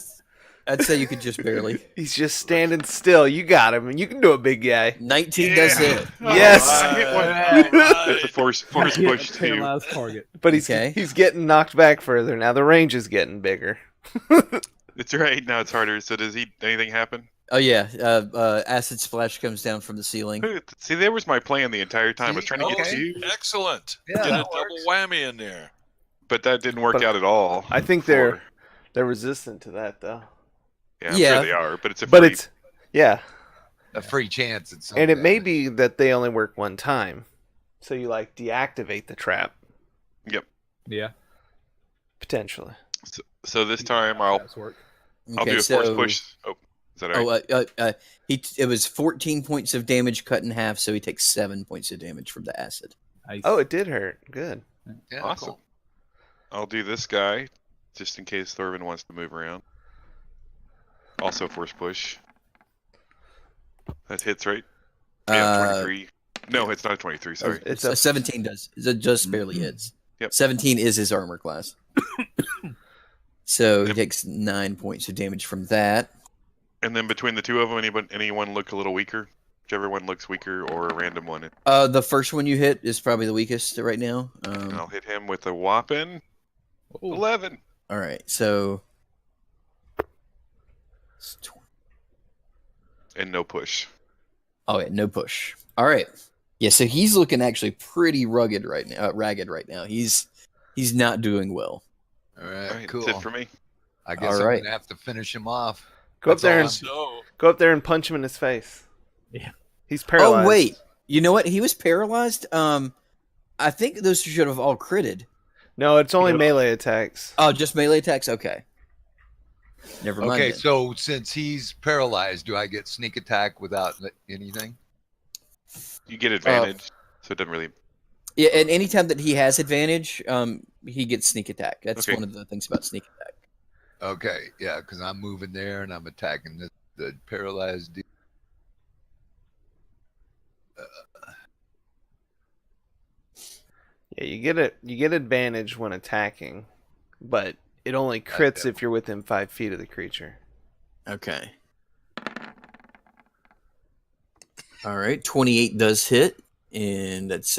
I'd say you could just barely. He's just standing still. You got him, and you can do it, big guy. 19 does hit. Yes. I hit one. That's a force push Hit a too. paralyzed target. But he's Okay. he's getting knocked back further now. The range is getting bigger. It's right now. It's harder. So does anything happen? Oh yeah, acid splash comes down from the ceiling. See, there was my plan the entire time. I was trying to get Okay. to you, Excellent. Yeah, Get a that double works. whammy in there. but that didn't work But out at all. I think they're resistant to that though. Yeah, I'm Yeah. sure they are, but it's a But free. it's yeah, A free chance at something. and it may be that they only work one time, so you like deactivate the trap Yeah. potentially. So this time I'll Traps work. do a force push. Oh, is that all right? It was 14 points of damage cut in half, so he takes 7 points of damage from the acid. Nice. Oh, it did hurt. Good. Yeah, Awesome. cool. I'll do this guy just in case Thorvin wants to move around. Also force push. That hits, right? Yeah, 23. No, it's not a 23. Sorry. It's a a 17 does. It just barely hits. Yep. 17 is his armor class. So he Yep. takes 9 points of damage from that. And then between the two of them, anyone look a little weaker? Whichever one looks weaker, or a random one. The first one you hit is probably the weakest right now. And I'll hit him with a whopping Ooh. 11. All right, so And no push. oh yeah, no push. All right, yeah. So he's looking actually pretty rugged right now. Ragged right now. He's not doing well. All right, All right, cool. that's it for me. I guess All I'm right. gonna have to finish him off. go up That's there all and No. go up there and punch him in his face. Yeah. He's paralyzed. Oh wait, you know what? He was paralyzed. I think those should have all critted. No, it's only Yep. melee attacks. Oh, just melee attacks. Okay. Never mind. Okay, then. so since he's paralyzed, do I get sneak attack without anything? You get advantage, so it doesn't really. Yeah, and anytime that he has advantage, he gets sneak attack. That's Okay. one of the things about sneak attack. Okay, yeah, because I'm moving there and I'm attacking the paralyzed dude. Yeah, you get advantage when attacking, but it only crits if you're within 5 feet of the creature. Okay. All right, 28 does hit, and that's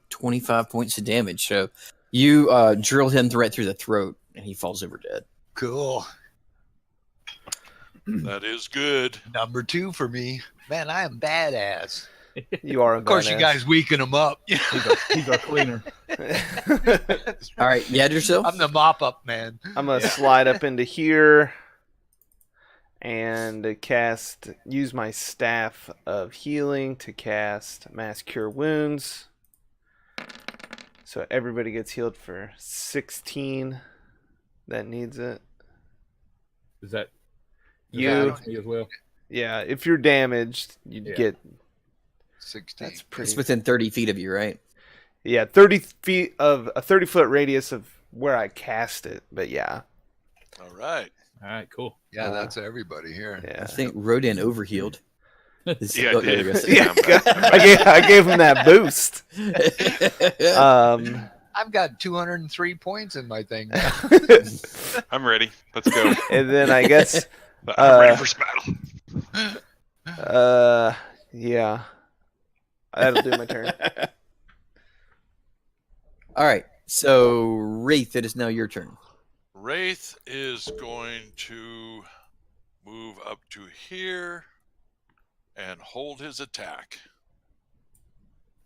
25 points of damage. So you drill him right through the throat, and he falls over dead. Cool. That is good. Number 2 for me. Man, I am badass. You are a Of course, you badass. guys weaken him up. He's our cleaner. All right, you had yourself? I'm the mop up man. I'm gonna Yeah. slide up into here and use my staff of healing to cast Mass Cure Wounds. So everybody gets healed for 16 that needs it. Is that You, me as well? yeah, if you're damaged, you Yeah. get 16. that's It's pretty. within 30 feet of you, right? Yeah, 30 feet of a 30-foot radius of where I cast it. But yeah, All right. All right, cool. Yeah, that's everybody here. I yeah. think Rodin overhealed. Yeah, Oh, I there did. you Yeah, I gave him that boost. go. I've got 203 points in my thing now. I'm ready. Let's go. And then I guess, I'm ready for battle. yeah, that'll do my turn. All right. So Wraith, it is now your turn. Wraith is going to move up to here and hold his attack.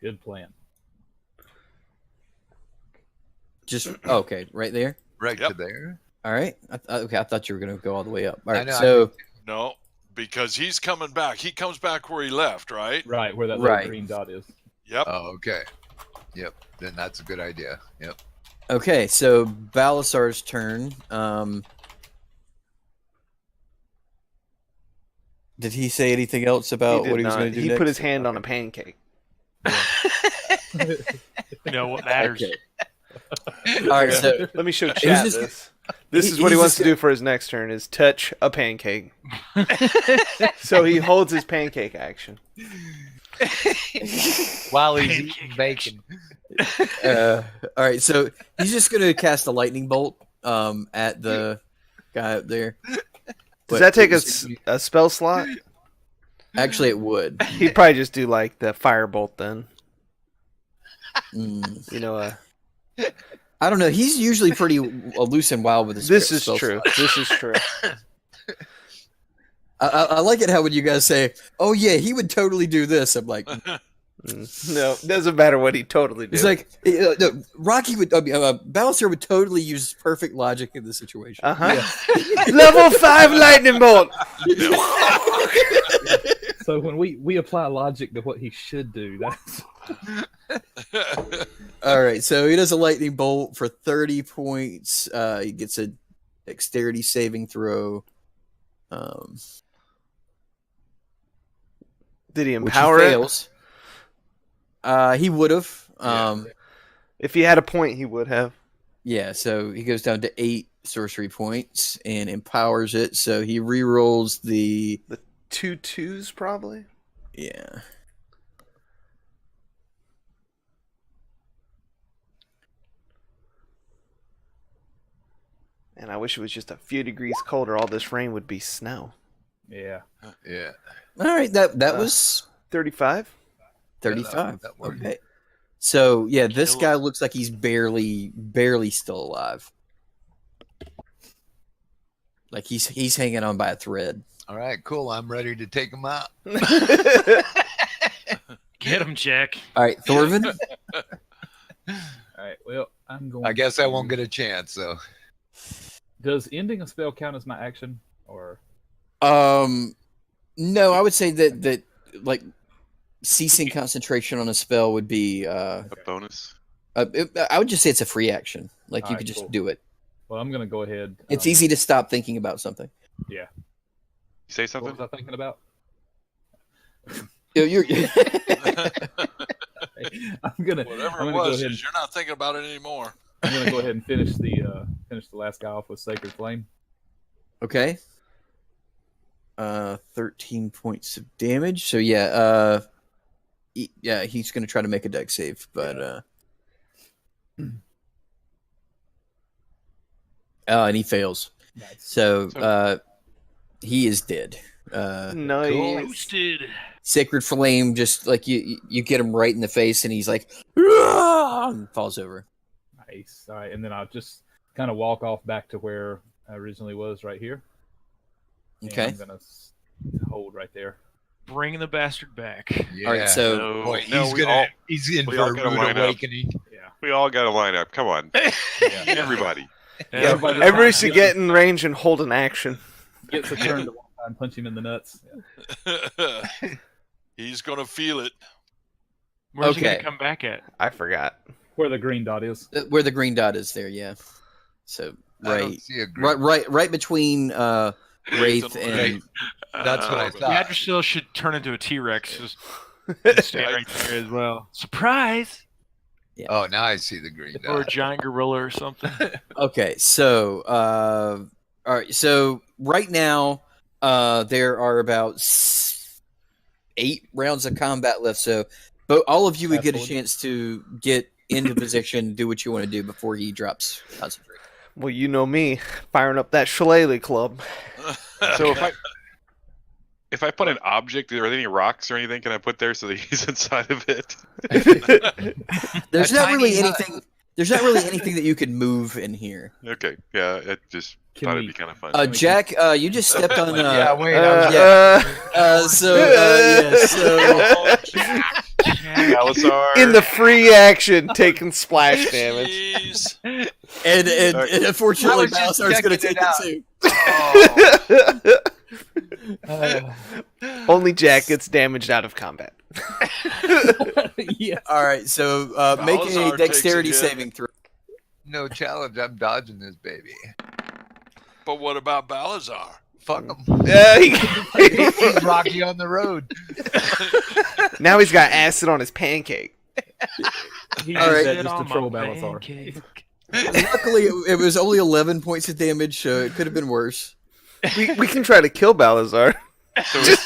Good plan. Just okay, right there. Right Yep. to there. All right. Okay, I thought you were going to go all the way up. All I right. know, I So No, because he's coming back. He comes back where he left, right? Right, where that Right. little green dot is. Yep. Oh, okay. Yep. Then that's a good idea. Yep. okay, so Balasar's turn. Did he say anything else about He what did he was not. going to do He next? put his hand on a pancake. You know what matters. Okay. All right. So Let me show was chat just- this. This is he- what he he's wants just to do for his next turn: is touch a pancake. So he holds his pancake action. While he's eating bacon. all right. So he's just going to cast a lightning bolt at the guy up there. Does But that take it's- a spell slot? Actually, it would. He'd probably just do like the firebolt then. Mm. You know, I don't know. He's usually pretty loose and wild with his. this is spell true. slots. This is true. I like it how when you guys say, "Oh yeah, he would totally do this." I'm like, No, doesn't matter what he totally did. it's like no, Rocky would. Balasar would totally use perfect logic in this situation. Level 5 lightning bolt. So when we apply logic to what he should do, that's All right, so he does a lightning bolt for 30 points. He gets a dexterity saving throw. Did he Which empower he it? fails. He would have. If he had a point, he would have. Yeah, so he goes down to 8 sorcery points and empowers it. So he rerolls the 2 2s probably. yeah. And I wish it was just a few degrees colder. All this rain would be snow. yeah. Yeah. All right, that was 35. 35. that worked. Okay. So yeah, this Kill guy looks like he's barely still alive. Like he's hanging on by a thread. All right, cool. I'm ready to take him out. Get him, Jack. All right, Thorvin. All right. Well, I'm going. I guess I won't get a chance. So Does ending a spell count as my action, or No, I would say that like ceasing concentration on a spell would be A bonus. I would just say it's a free action. Like you Alright, could just cool. do it. well, I'm going to go ahead. It's easy to stop thinking about something. Yeah. You say What something? was I thinking about? You're I'm gonna. Whatever I'm it gonna go was, ahead. is you're not thinking about it anymore. I'm gonna go ahead and finish the last guy off with Sacred Flame. okay. 13 points of damage. So yeah, yeah, he's gonna try to make a dex save, but and he fails. Nice. So he is dead. Nice. Roasted. Sacred Flame, just like you get him right in the face, and he's like, "Rah!" and falls over. Nice. All right, and then I'll just kind of walk off back to where I originally was, right here. And Okay. I'm gonna hold right there. Bring the bastard back. yeah. All right. So No, Boy, no, he's in we for all a gotta rude line up. awakening. Yeah. We all got to line up. Come on, Yeah. everybody. Everybody should get in range and hold an action. Gets a turn to walk by and punch him in the nuts. Yeah. He's gonna feel it. Where's he Okay. gonna come back at? I forgot. Where the green dot is. where the green dot is there, yeah. So I don't right, see a green. right between Wraith and That's what I but- thought. Yggdrasil should turn into a T-Rex. Just stay right there as well. Surprise! Oh, now I see the green Or a dot. giant gorilla or something. okay. So all right. So right now, there are about 8 rounds of combat left. So, but all of you would get a Absolutely. chance to get into position, do what you want to do before he drops concentrate. Well, you know me, firing up that shillelagh club. So if I put an object, are there any rocks or anything can I put there so that he's inside of it? There's A not tiny really hut. anything. There's not really anything that you could move in here. Okay, yeah, it just Can thought we- it'd be kind of fun. Jack, you just stepped on. Yeah, wait. Salazar. in the free action, taking splash damage. Jeez. and I unfortunately, was just Balasar's going to checking take it it too. Only Jack gets damaged out of combat. Yeah. All right, so make Balazar a takes a dexterity hit. saving throw. No challenge. I'm dodging this baby. But what about Balazar? Fuck him. He's Rocky on the road. now he's got acid on his pancake. He All right. did that just to troll Balasar. Luckily, it was only 11 points of damage, so it could have been worse. We can try to kill Balazar. So is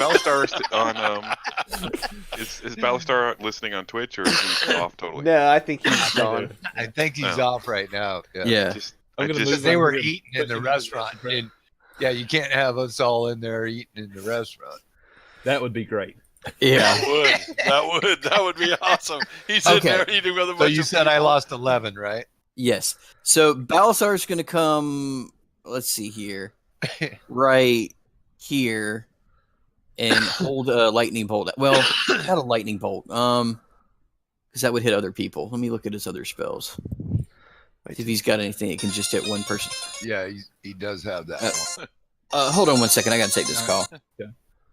Balastar is Balastar listening on Twitch or is he off totally? No, I think he's gone. I think he's No. off right now. Yeah. I'm gonna just- move They on were here and eating put in the him restaurant. And, yeah, you can't have us all in there eating in the restaurant. That would be great. Yeah. That would be awesome. He's in Okay. there eating with a So bunch you of said I people. lost 11, right? Yes. So Balasar's going to come. Let's see here, right here, and hold a lightning bolt. Well, not a lightning bolt. Because that would hit other people. Let me look at his other spells. See if he's got anything that can just hit one person. Yeah, he does have that one. Hold on one second. I got to take this call.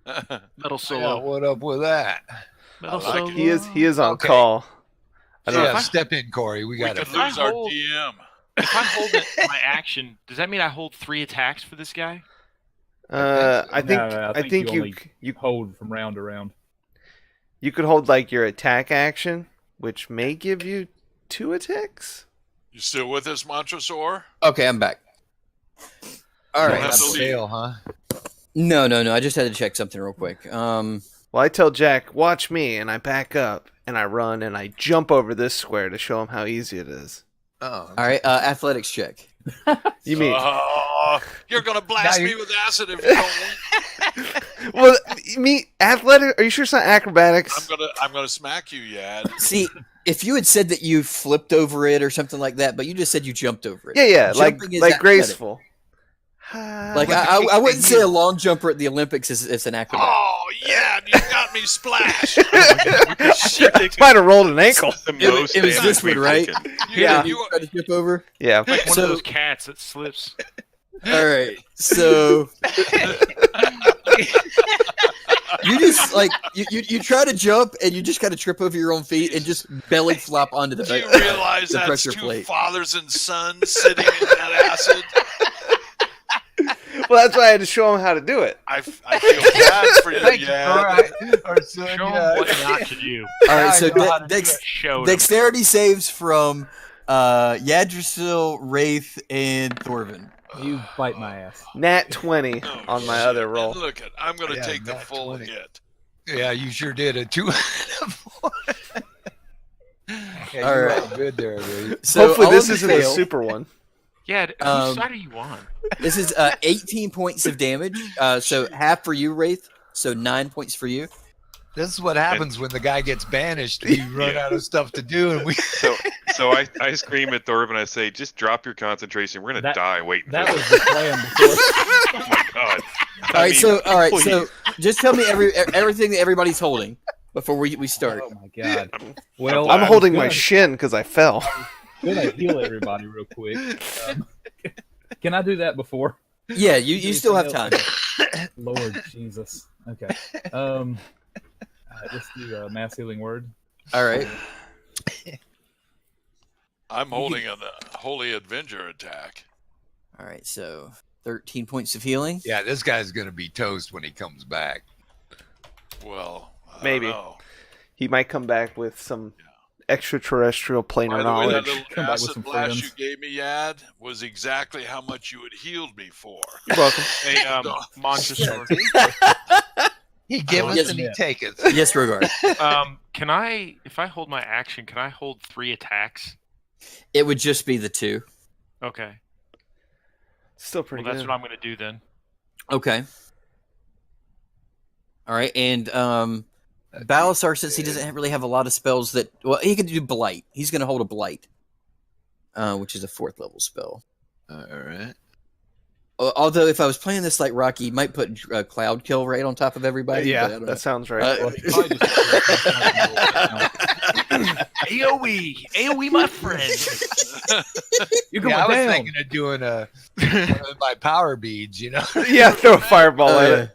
Metal Yeah, solo. what up with that? Metal I like solo. it. He is on Okay. call. I don't Yeah, know. step in, Corey. We We got could to. If I lose our hold- DM. If I hold it, my action, does that mean I hold 3 attacks for this guy? I think No, I think you you hold from round to round. you could hold like your attack action, which may give you 2 attacks. You still with us, Montresor? Okay, I'm back. All You right. have to That's leave. fail, huh? No. I just had to check something real quick. Well, I tell Jack, watch me, and I back up, and I run, and I jump over this square to show him how easy it is. Oh, All right. Athletics check. You mean? Oh, you're gonna blast Now me you- with acid if you don't. Well, me athletic? Are you sure it's not acrobatics? I'm gonna smack you, Yad. See, if you had said that you flipped over it or something like that, but you just said you jumped over it. Yeah, like Jumping is like athletic. graceful. Like I wouldn't say a long jumper at the Olympics is an acrobat. Oh, yeah, you got me splashed. Might have rolled an ankle. The It- most it was damage this one, we've right? taken. Yeah. You tried to jump over. Yeah. Like one So- of those cats that slips. All right, so you just like you try to jump and you just kind of trip over your own feet and just belly flop onto the. Do you realize the that's pressure 2 plate. fathers and sons sitting in that acid? Well, that's why I had to show him how to do it. I feel bad for you, Thank you. Yad. All right. Our son, Show him yeah. what not to do. All right, I so know how to do it. Show him. dexterity saves from Yggdrasil, Wraith, and Thorvin. You bite my ass. Nat 20 Oh, on my shit. other roll. And look, I'm going to Yeah, take the nat full 20. hit. Yeah, you sure did. A 2 and a 4. Yeah, All you right. were good there, Ray. So Hopefully all this of you isn't a fail. super one. Yeah, Um, whose side are you on? This is 18 points of damage. So half for you, Wraith. So 9 points for you. This is what happens when the guy gets banished. We run out of stuff to do, and we. So I scream at Thorb and I say, just drop your concentration. We're gonna That- die waiting. That for was this." the plan before. Oh my god. All right. So just tell me everything that everybody's holding before we start. Oh my god. Well, I'm holding my gonna- shin because I fell. gonna heal everybody real quick. Can I do that before? Yeah, you still have time. Lord Jesus. Okay. Let's do a mass healing word. All right. I'm holding a Holy Avenger attack. All right. So 13 points of healing. Yeah, this guy's gonna be toast when he comes back. Well, I Maybe. don't know. He might come back with some extraterrestrial planar By the way, that knowledge. little Come back with acid some blast friends. you gave me, Yad, was exactly how much you had healed me for. You're welcome. Hey, Montresor. He giveth Yes, and he yeah. taketh. Yes, Rogar. Can I, if I hold my action, can I hold 3 attacks? It would just be the 2. Okay. Still pretty Well, that's good. what I'm going to do then. Okay. All right, and Balasar, since he doesn't really have a lot of spells that, well, he could do Blight. He's going to hold a Blight, which is a 4th level spell. All right. Although, if I was playing this like Rocky, he might put Cloud Kill right on top of everybody. Yeah, but I don't know. that sounds right. Well, he probably just AoE, my friend. You're going Yeah, I was down. thinking of doing one of my power beads, you know. Yeah, throw a fireball at it.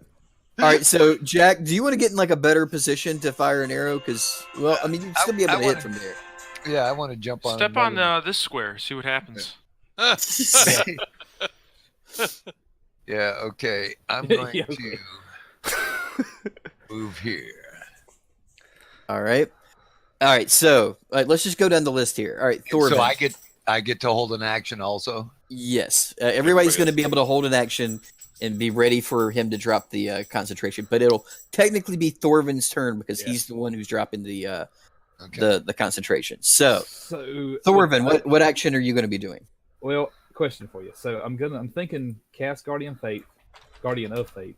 All right, so Jack, do you want to get in like a better position to fire an arrow? Because, well, I mean, you'd still be able I to hit wanna- from there. Yeah, I want to jump on. Step on another- this square. See what happens. Yeah. Okay. I'm going Yeah, to move here. All right. So let's just go down the list here. All right, Thorvin. So I get to hold an action also. Yes, everybody's going to be able to hold an action and be ready for him to drop the concentration. But it'll technically be Thorvin's turn because he's the one who's dropping the concentration. So Thorvin, what action are you going to be doing? Well, question for you. So I'm thinking cast Guardian of Fate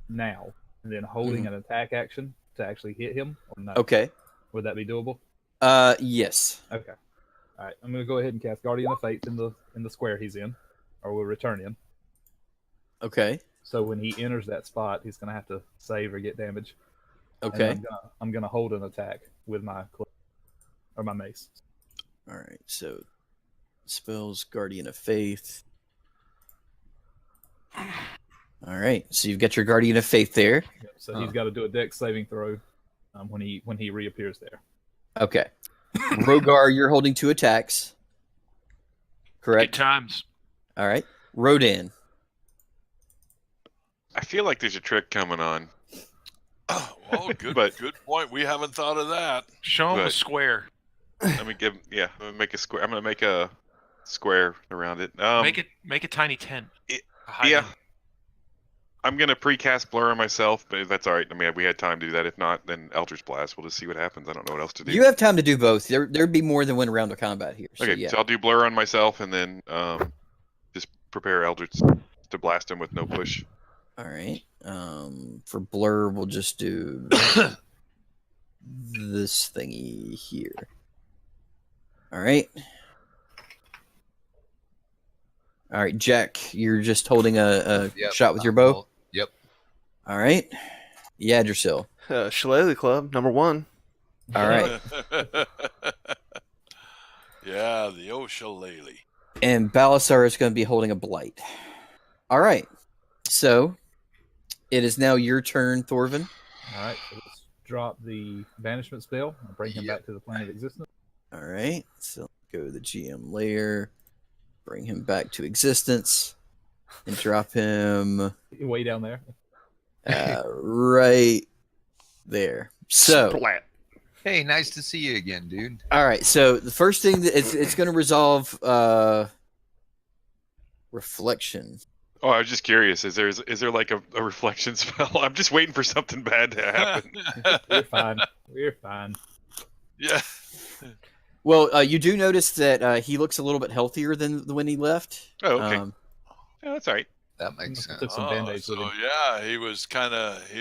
now, and then holding an attack action to actually hit him. Or no? Okay. Would that be doable? Yes. Okay. All right. I'm gonna go ahead and cast Guardian of Fate in the square he's in, or we'll return him. Okay. So when he enters that spot, he's gonna have to save or get damage. Okay. And I'm gonna hold an attack with my or my mace. All right. So spells Guardian of Faith. All right. So you've got your Guardian of Faith there. So he's got to do a Dex saving throw when he reappears there. Okay. Rogar, you're holding 2 attacks. Good Correct. times. All right. Rodan. I feel like there's a trick coming on. Well, good point. We haven't thought of that. Show him a But- square. Let me I'm gonna make a square. I'm gonna make a square around it. Make a tiny tent. it- A high Yeah. tent. I'm gonna precast blur on myself, but that's all right. I mean, we had time to do that. If not, then Eldritch Blast. We'll just see what happens. I don't know what else to do. You have time to do both. There'd be more than one round of combat here. So, Okay, yeah. so I'll do blur on myself, and then just prepare Eldritch to blast him with no push. All right. For blur, we'll just do this thingy here. All right. All right, Jack, you're just holding a Yep, shot with your bow. Yep. All right. Yadrsil. Shillelagh Club, number 1. All right. Yeah, the Oshillelagh. And Balasar is going to be holding a blight. All right. So it is now your turn, Thorvin. All right. So let's drop the banishment spell and bring him back to the plane of existence. All right. So go to the GM layer, bring him back to existence, and drop him Way down there. right there. So, Splat. Hey, nice to see you again, dude. all right. So the first thing that it's going to resolve reflection. Oh, I was just curious. Is there like a reflection spell? I'm just waiting for something bad to happen. We're fine. We're fine. Yeah. Well, you do notice that he looks a little bit healthier than when he left. Oh, okay. Um, Yeah, that's all right. That makes sense. Took some Oh, band-aids so with him. yeah, it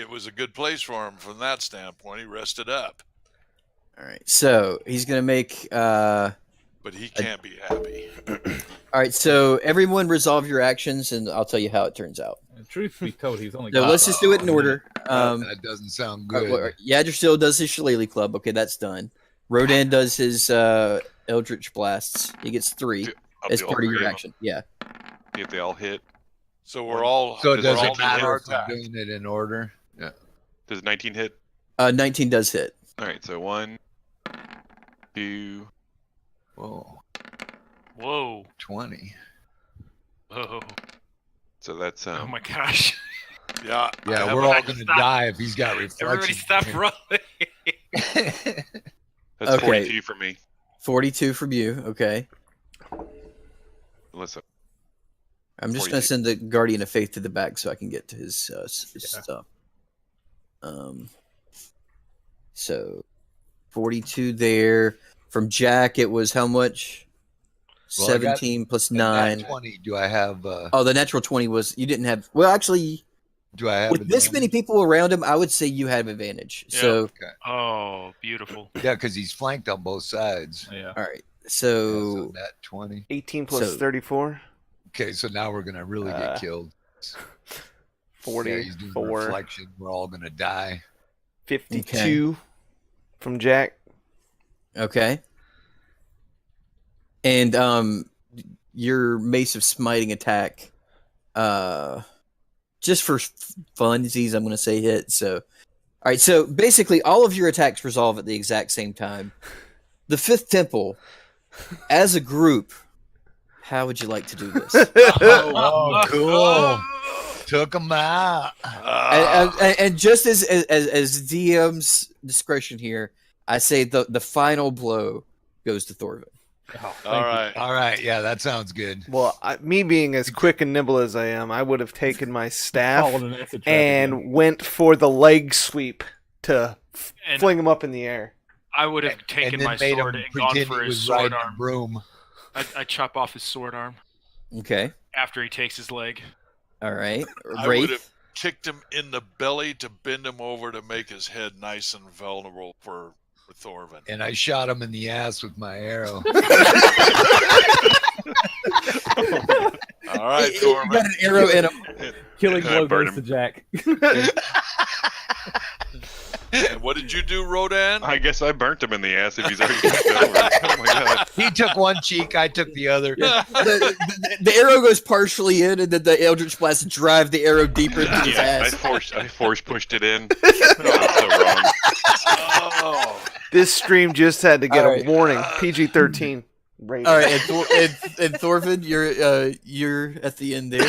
was a good place for him from that standpoint. He rested up, all right. So he's going to make. but he can't be happy. All right. So everyone resolve your actions, and I'll tell you how it turns out. And truth be told, he's only. So got let's just do it in order. That doesn't sound good. Yadrsil does his Shillelagh Club. Okay, that's done. Rodan does his Eldritch Blasts. He gets 3 I'll as do part all of your three action. Yeah. See if they all hit. So we're all. So it we're all doesn't doing matter our if I'm attack. doing it in order. Yeah. Does 19 hit? 19 does hit. All right. So 1, 2. Whoa. Whoa. 20. Whoa. So that's Oh my gosh. Yeah. Yeah, I we're have all a- going to die if he's got reflection. Everybody stop rolling. that's Okay. 42 for me. 42 from you. Okay. Listen. I'm just going to 42. send the Guardian of Faith to the back so I can get to his stuff. So 42 there. From Jack, it was how much? Well, I got 17 plus And that 9. 20. Do I have? Oh, the natural 20 was you didn't have. Well, actually, Do I have? with this many people around him, I would say you have advantage. Yeah. So, Okay. Oh, beautiful. Yeah, because he's flanked on both sides. Yeah. all right. Yeah, so So, net 20. 18 plus So- 34. Okay, so now we're gonna really get killed. Yeah, he's doing 44. reflection. We're all gonna die. 52 from Jack. okay. And your Mace of Smiting attack, just for funsies, I'm going to say hit. So, all right. So basically, all of your attacks resolve at the exact same time. The Fifth Temple, as a group, how would you like to do this? Oh, cool. Took him out. And just as DM's discretion here, I say the final blow goes to Thorvin. All right. All right. Yeah, that sounds good. Well, me being as quick and nimble as I am, I would have taken my staff Followed an acid trap and again. went for the leg sweep to And fling him up in the air. I would have taken and then my made sword him and gone pretend for he his was sword riding a arm. broom. I chop off his sword arm Okay. after he takes his leg. All right. I would have Wraith. kicked him in the belly to bend him over to make his head nice and vulnerable for Thorvin. And I shot him in the ass with my arrow. All right, You Thorvin. got an arrow in him. Killing And I blow burn goes to him. Jack. And what did you do, Rodan? I guess I burnt him in the ass if he's already kicked over. Oh my god. He took one cheek, I took the other. The arrow goes partially in, and then the Eldritch Blast drive the arrow deeper into his Yeah, I ass. force pushed it in. Oh, that's so wrong. Oh, This stream just had to get All a right. warning. PG-13. Rated. All right, and Thorvin, you're at the end there.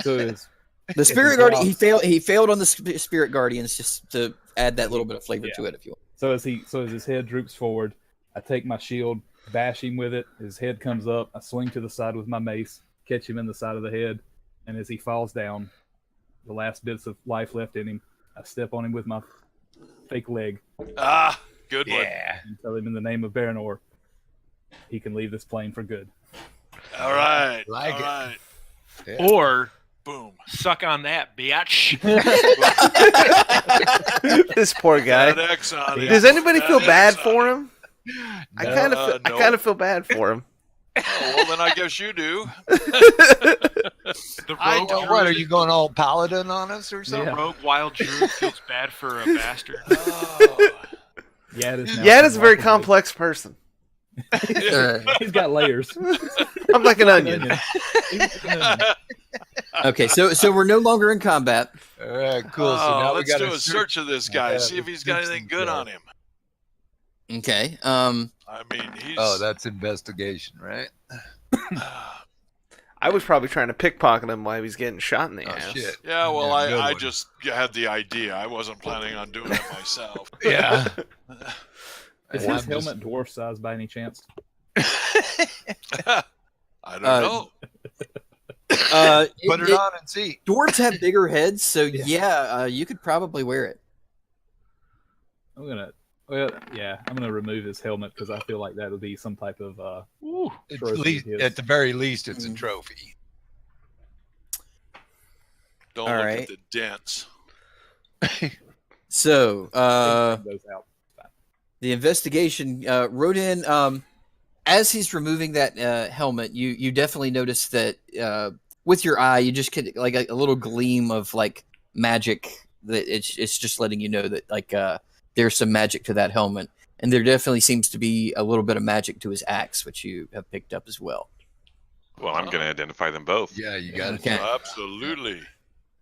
So it's The Spirit Guardian, he failed on the Spirit Guardians, just to add that little bit of flavor to it, if you want. So as his head droops forward, I take my shield, bash him with it. His head comes up. I swing to the side with my mace, catch him in the side of the head, and as he falls down, the last bits of life left in him, I step on him with my fake leg good one. Yeah. and tell him in the name of Baranor, he can leave this plane for good. All right. Like all it. right. Yeah. Or Boom. suck on that, bitch. This poor guy. That X on it. Does anybody feel That bad X for on him? I No. kind No. of feel bad for him. it. Oh, well, then I guess you do. The I rogue, know, what, are you going all paladin on us or something? Yeah. rogue wild druid feels bad for a bastard. Oh. Yad is a very complex person. He's got layers. I'm like an onion. Okay, so we're no longer in combat. All right, cool. So Oh, now we let's got do a search of this guy. Yeah, See if he's got let's anything do good that. on him. Okay. I mean, he's. Oh, that's investigation, right? I was probably trying to pickpocket him while he was getting shot in the Oh, ass. shit. Yeah, well, Yeah, good I one. just had the idea. I wasn't planning on doing it myself. Yeah. Is Well, his I'm helmet dwarf size by any chance? I don't Uh, know. Put it on and see. Dwarves have bigger heads, so you could probably wear it. I'm gonna remove his helmet because I feel like that would be some type of At, trophy least, of his. at the very least, it's a trophy. Don't all look right. at the dents. So, goes out. the investigation wrote in as he's removing that helmet, you definitely notice that with your eye you just get like a little gleam of like magic that it's just letting you know that like there's some magic to that helmet, and there definitely seems to be a little bit of magic to his axe, which you have picked up as well. Well, I'm going to identify them both. Yeah, you got Okay. Absolutely.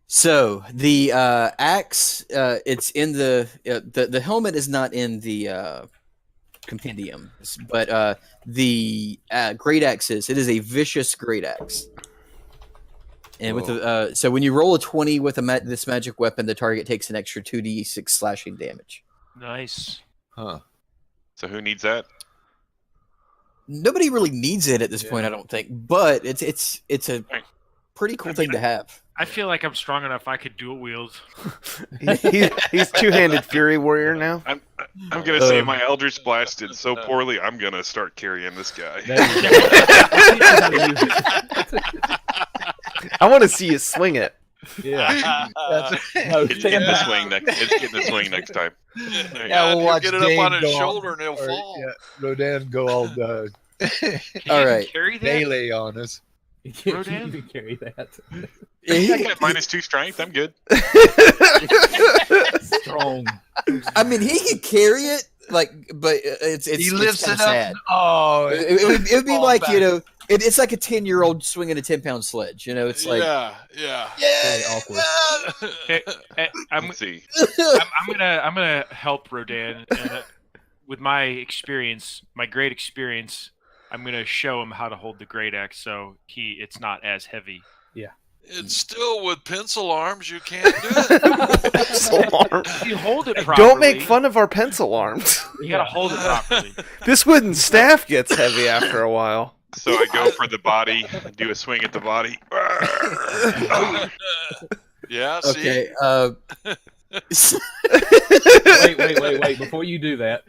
So the axe, it's in the helmet is not in the compendium, but the great axe is. It is a vicious great axe, and with the so when you roll a 20 with this magic weapon, the target takes an extra 2d6 slashing damage. Nice. Huh. So who needs that? Nobody really needs it at this point, I don't think, but it's a pretty cool thing to have. I feel like I'm strong enough. I could dual wield. He's two-handed Fury Warrior now. I'm gonna say my Eldritch Blast did so poorly. I'm gonna start carrying this guy. I want to see you swing it. Yeah. It's getting the swing next time. Yeah, we'll watch get it Dave up on his go shoulder and he'll or, fall. Yeah, Rodan go all All right. Carry that? melee on us. You can Rodan? carry that. I got -2 strength. I'm good. Strong. I mean, he could carry it, but it's He lifts kinda it up. sad. Oh, It would be fall like back. it's like a 10-year-old swinging a 10-pound sledge. It's like yeah. Very awkward. I'm Let's see. I'm gonna help Rodan, and with my experience, my great experience, I'm gonna show him how to hold the great axe, so it's not as heavy. It's still with pencil arms. You can't do it. Pencil arm. If you hold it properly, Don't make fun of our pencil arms. You gotta hold it properly. This wooden staff gets heavy after a while. So I go for the body, do a swing at the body. Yeah. See. okay. Wait. Before you do that,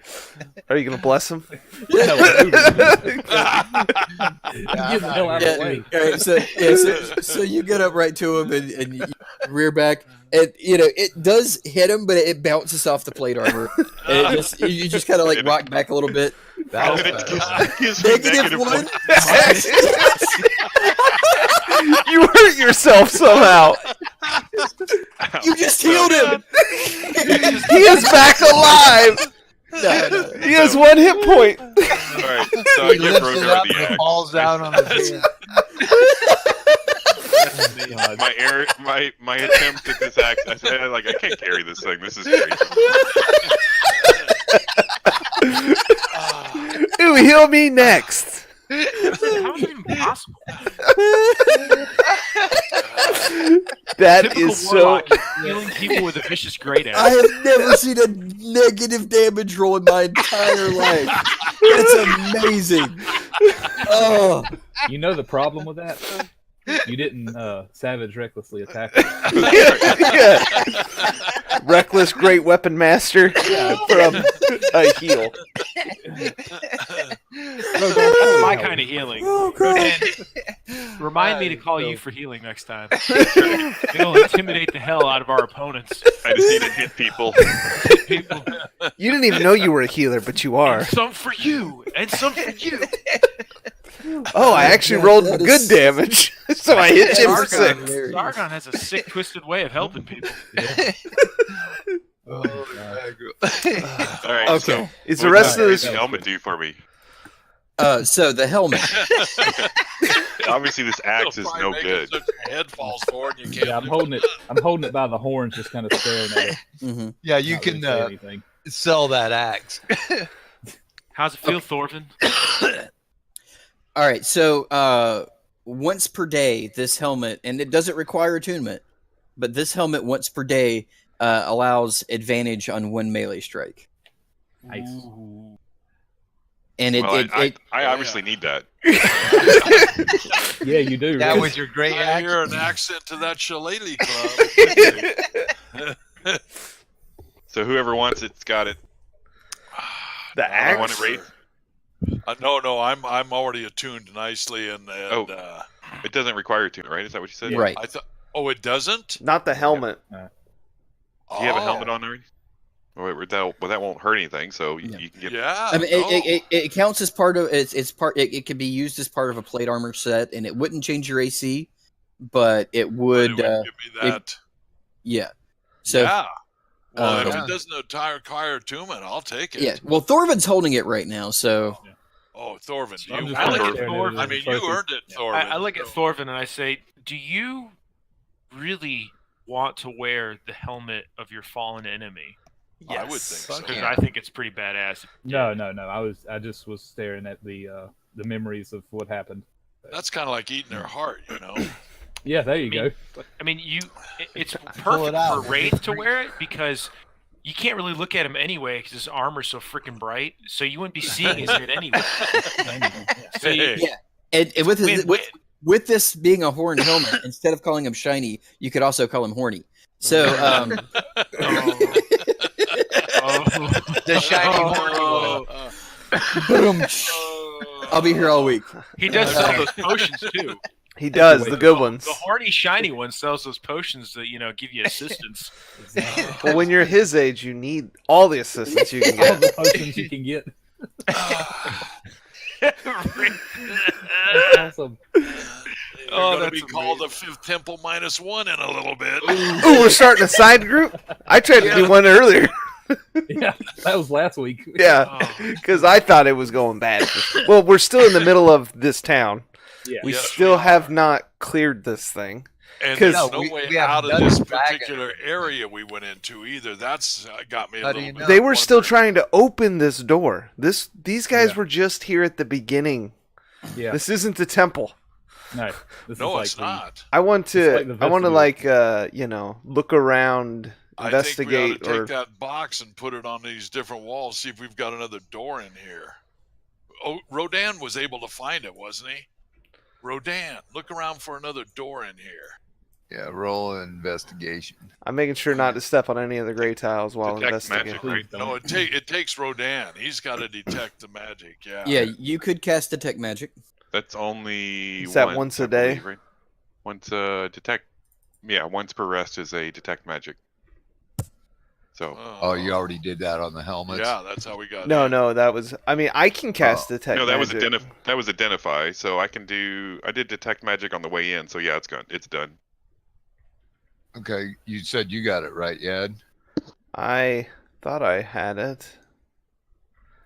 Are you gonna bless him? get the hell out of the way. All right, so you get up right to him and you rear back, and it does hit him, but it bounces off the plate armor. And you just kind of like rock back a little bit. That was It gives me -1. You hurt yourself somehow. You just healed him. He is back alive. No. He has 1 hit point. All right, so I He give lifts it Rogar up the and axe. falls down on his head. My attempt at this axe, I said, I can't carry this thing. This is crazy. Ooh, heal me next. How is it even possible? That Typical is so. warlock healing people with a vicious great axe. I have never seen a negative damage roll in my entire life. That's amazing. Oh, You know the problem with that? You didn't savage recklessly attack him. Yeah. Reckless Great Weapon Master from a heal. That's my kind of healing. oh God. Rodan, remind me to call you for healing next time. It'll intimidate the hell out of our opponents. I just need to hit people. People, You didn't even know you were a healer, but you are. some for you, and some for you. Oh, I actually God, rolled that good is- damage, so I hit you for Sargon, 6. Sargon has a sick, twisted way of helping people. Oh, All right, Okay. so Is the what rest of does this? the helmet do for me? So the helmet. Obviously, this axe is It'll no probably make good. it so your head falls forward and you can't. Yeah, I'm holding it by the horns, just kind of staring at it. hmm Yeah, you Not can really say anything. sell that axe. How's it feel, Thorfinn? All right, so once per day, this helmet, and it doesn't require attunement, but this helmet once per day allows advantage on one melee strike, Nice. and Well, I obviously need that. Yeah, you do. Yeah, Really. with your great I axe. hear an accent to that shillelagh club. So whoever wants it's got it. The I want axe. it raised. No, I'm already attuned nicely, and It doesn't require attunement, right? Is that what you said? right. I thought. Oh, it doesn't. Not the helmet. Do you have a Oh, helmet on already? That won't hurt anything, so Yeah. you can get. Yeah. I mean, no. it counts as part of it's part. It can be used as part of a plate armor set, and it wouldn't change your AC, but it But would. it would give me that. Yeah. So yeah. Well, if yeah. it doesn't require attunement, I'll take it. yeah. Well, Thorvin's holding it right now, so Oh, Thorvin, I'm you. just I kinda look at staring Thorvin. it I as a mean, you trophy. earned it, Thorvin. I look at Thorvin and I say, do you really want to wear the helmet of your fallen enemy? I would think so. Fuck Because yeah. I think it's pretty badass. No. I just was staring at the memories of what happened. That's kind of like eating their heart, you know. Yeah, there you go. I mean, it's Pull perfect it out. for Wraith to wear it because you can't really look at him anyway because his armor's so freaking bright. So you wouldn't be seeing his head anyway. So you, Hey. yeah. And with his win-win. with this being a horned helmet, instead of calling him shiny, you could also call him horny. So, The shiny Oh. horny one. boom. I'll be here all week. He does sell those potions too. He does the good ones. The horny shiny one sells those potions that give you assistance. Well, when you're his age, you need all the assistance you can All get. the potions you can get. That's awesome. You're going to be called the Fifth Temple -1 in a little bit. Ooh, we're starting a side group? I tried to do one earlier. Yeah, that was last week. Yeah, because I thought it was going bad. Well, we're still in the middle of this town. Yeah. We Yes, still we have not cleared this thing. And 'Cause- there's No, no way we haven't out of done this the wagon. particular area we went into either. That's got me a How do little you bit. know? They were still wondering. trying to open this door. These guys Yeah. were just here at the beginning. Yeah. This isn't the temple. No, this No, is it's like not. I want It's like to. the I want to vestibule. look around, I think we ought investigate, to take or that box and put it on these different walls, see if we've got another door in here. Oh, Rodan was able to find it, wasn't he? Rodan, look around for another door in here. Yeah, roll investigation. I'm making sure not to step on any of the gray tiles while Detect investigating. magic, Please don't. No, it takes Rodan. He's got to detect the magic. Yeah. Yeah, you could cast detect magic. That's only Is that once a I day? believe, right? Once detect. Yeah, once per rest is a detect magic. So Oh, you already did that on the helmets? Yeah, that's how we got. No, in. no, that was. I mean, I can cast detect. no, that was magic. that was identify. So I can do. I did detect magic on the way in. So yeah, it's gone. It's done. Okay, you said you got it right, Ed. I thought I had it.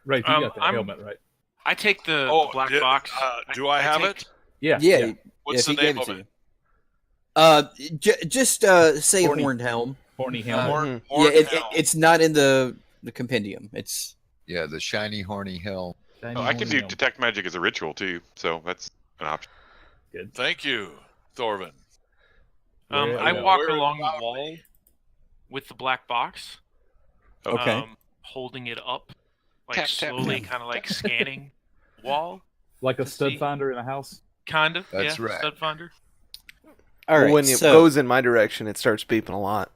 Right, you got the I'm- helmet, right? I take the Oh, black did- box. do I have take- it? Yeah. Yeah, What's if the he name gave of to it? you. Just say Horny. horned helm. Horny helmet. Horn, Yeah, horn helm. it's not in the compendium. It's Yeah, the shiny horny helm. Shiny Oh, I can horny do helmet. detect magic as a ritual too. So that's an option. Thank you, Thorvin. Where- I yeah. walk Where along the about wall with the black box. Okay. Holding it up, like Tap, tap, slowly, kind of like scanning wall. Like a stud See? finder in a house. Kind of. That's yeah, right. Stud finder. all right. when it so, goes in my direction, it starts beeping a lot.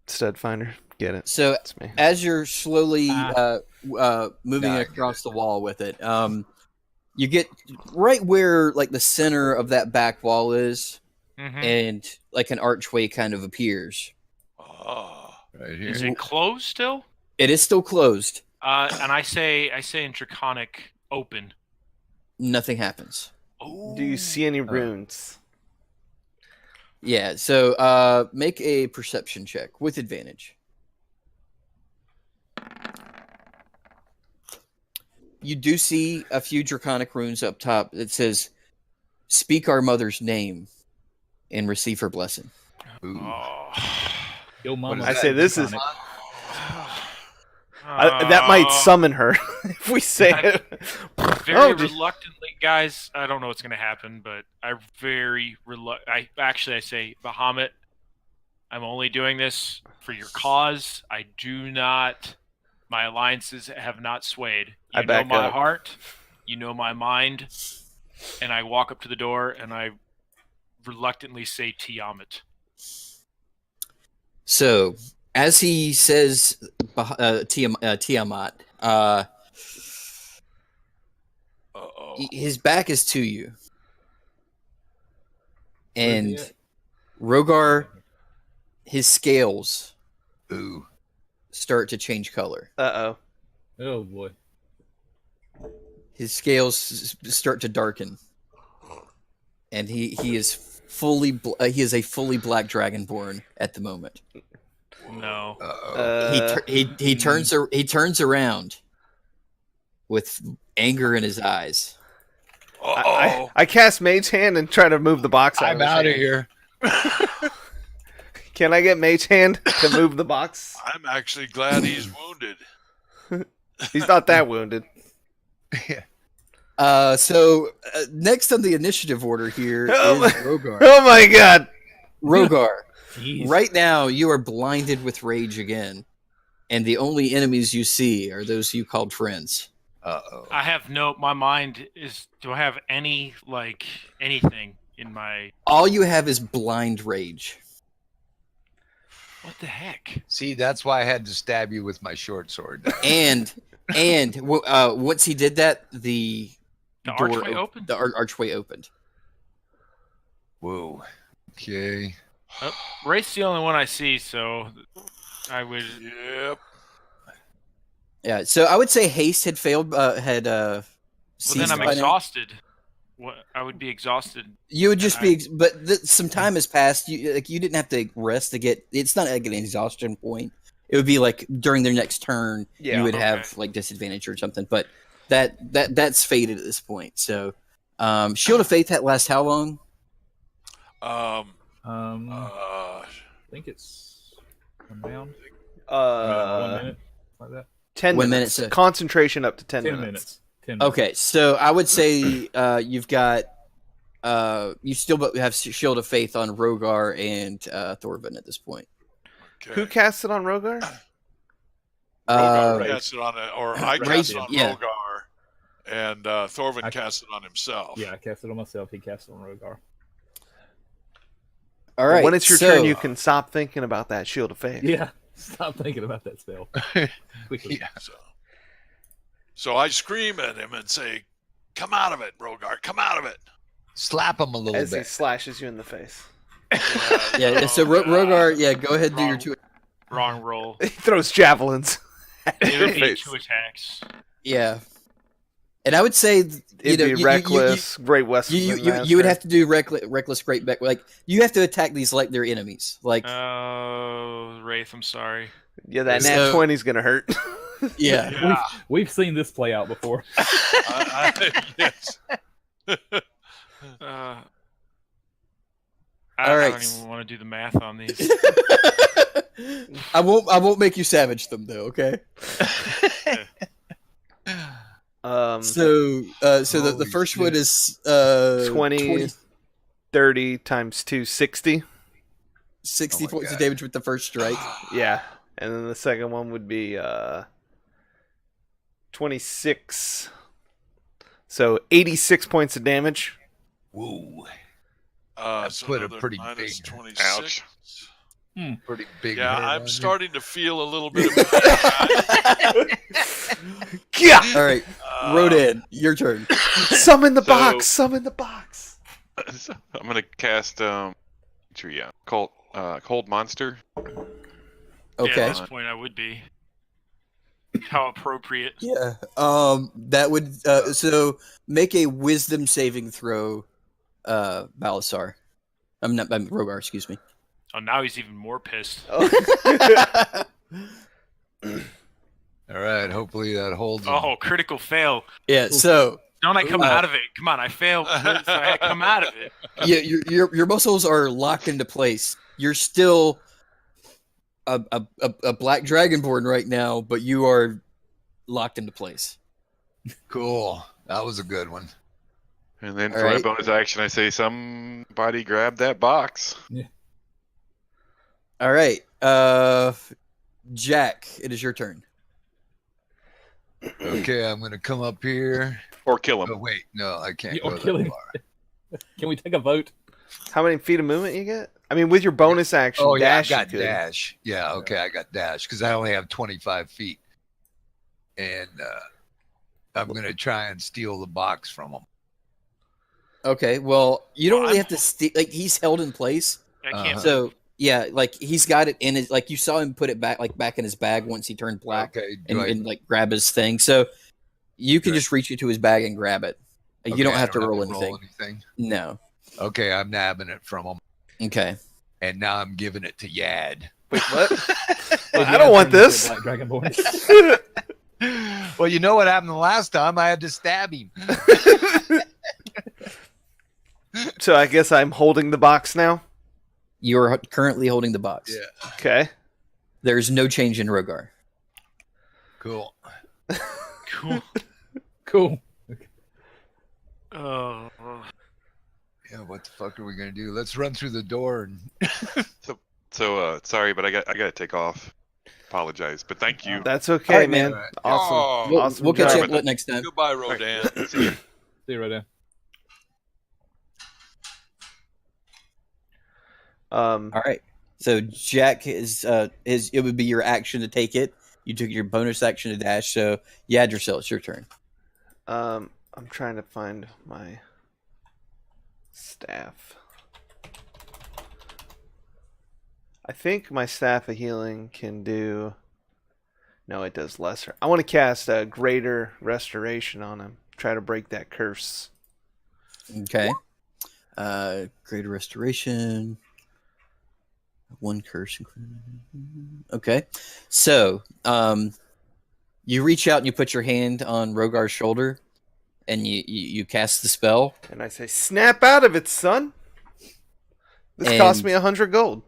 Stud finder, get it? so That's me. as you're slowly moving Nah, I get across the wall with it, you get right where like the center of that back wall is, Mm-hmm. and like an archway kind of appears. Oh, Right Is here. it closed still? It is still closed. And I say in Draconic, open. Nothing happens. Oh. Do you see any runes? Yeah. So make a perception check with advantage. You do see a few draconic runes up top that says, "Speak our mother's name and receive her blessing." Ooh. Oh. Yo, mama. I say this is- Draconic. That might summon her if we say it. Very Oh, just- reluctantly, guys. I don't know what's going to happen, but I say, Bahamut, I'm only doing this for your cause. I do not. My alliances have not swayed. I You know back my up. heart. You know my mind. And I walk up to the door and I reluctantly say Tiamat. So, as he says Tiamat, uh-oh. his back is to you. Where's he And at? Rogar, his scales Ooh. start to change color. Uh-oh. Oh boy. His scales start to darken. And he is fully he is a fully black dragonborn at the moment. No. Uh-oh. He turns around with anger in his eyes. Uh-oh. I cast Mage Hand and try to move the box out. I'm his out of hand. here. Can I get Mage Hand to move the box? I'm actually glad he's wounded. He's not that wounded. So next on the initiative order here is Oh my- Rogar. Oh my god! Rogar, Jeez. right now you are blinded with rage again, and the only enemies you see are those you called friends. Uh-oh. I have no. My mind is. Do I have any anything in my? All you have is blind rage. What the heck? See, that's why I had to stab you with my short sword. And once he did that, the door archway opened? The archway opened. Whoa. Okay. Wraith's the only one I see, so I would. Yep. Yeah, so I would say haste had failed. Well, then I'm by now. exhausted. What? I would be exhausted. You would just be, but some time has passed. You didn't have to rest to get. It's not like an exhaustion point. It would be like during their next turn, you would have like disadvantage or something. But that's faded at this point. So, Shield of Faith that lasts how long? I think it's around 1 minute, like that. 10 minutes. Concentration up to 10 minutes. 10 minutes. Okay, so I would say you've got you still have Shield of Faith on Rogar and Thorvin at this point. Okay. Who cast it on Rogar? Rogar cast it on it, or I cast it on yeah. Rogar, and Thorvin cast it on himself. Yeah, I cast it on myself. He cast it on Rogar. All right. When it's your turn, you can stop thinking about that Shield of Faith. Yeah, stop thinking about that spell. Quickly. Yeah. So I scream at him and say, "Come out of it, Rogar! Come out of it!" Slap him a little As he bit. slashes you in the face. Yeah. So Rogar, go ahead and do your two. Wrong roll. He throws javelins. It would be 2 attacks. Yeah. And I would say It'd be reckless, Great Western. You would have to do reckless, great back. Like you have to attack these like they're enemies. Like Wraith, I'm sorry. Yeah, that nat 20 is gonna hurt. Yeah. We've seen this play out before. Yes. I All right. don't even want to do the math on these. I won't make you savage them though. Okay. So the first one is 20, 30 times 2, 60. 60 points of damage with the first strike. Yeah, and then the second one would be 26. So 86 points of damage. Whoa. So put a another pretty minus big 26. ouch. Pretty big. Yeah, hurt I'm on starting to feel a little bit of Yeah. All right, Rodan, your turn. Summon the box. Summon the box. I'm gonna cast Cold Monster. Okay. Yeah, at this point, I would be. How appropriate. Yeah. That would so make a Wisdom saving throw, Balasar. I'm Rogar. Excuse me. Oh, now he's even more pissed. All right. Hopefully that holds. him. Oh, critical fail. Yeah. So Don't I come out of it? Come on, I failed. So I come out of it. yeah, your muscles are locked into place. You're still a black dragonborn right now, but you are locked into place. Cool. That was a good one. And then All for my right. bonus action, I say, somebody grab that box. All right. Jack, it is your turn. Okay, I'm gonna come up here. Or kill him. Oh wait, no, I can't Or go kill that him. far. Can we take a vote? How many feet of movement you get? I mean, with your bonus action, Oh yeah, dash. I got you could. dash. Yeah, okay, I got dash because I only have 25 feet, and I'm gonna try and steal the box from him. Okay. Well, you don't really have to like he's held in place. I can't. So yeah, like he's got it in his like you saw him put it back in his bag once he turned black Okay, and like grab his thing. So you can just reach into his bag and grab it. Like, you don't I have to roll anything. anything. No. Okay, I'm nabbing it from him, Okay. and now I'm giving it to Yad. Wait, what? I don't want this. Black Dragonborn. Well, you know what happened the last time? I had to stab him. So I guess I'm holding the box now. You are currently holding the box. Yeah. Okay. There's no change in Rogar. Cool. Cool. Cool. Oh. Yeah, what the fuck are we gonna do? Let's run through the door and So sorry, but I got to take off. apologize, but thank you. That's okay, All right, man. man. Awesome. Oh, We'll, Awesome we'll catch job. you up next time. goodbye, Rodan. See ya. See you right there. Um, All right. So Jack is it would be your action to take it. You took your bonus action to dash. So Yadricel, it's your turn. I'm trying to find my staff. I think my staff of healing can do. No, it does lesser. I want to cast a greater restoration on him. Try to break that curse. Okay. Greater restoration. One curse. Okay. So, you reach out and you put your hand on Rogar's shoulder, and you cast the spell. And I say, snap out of it, son. This cost me 100 gold.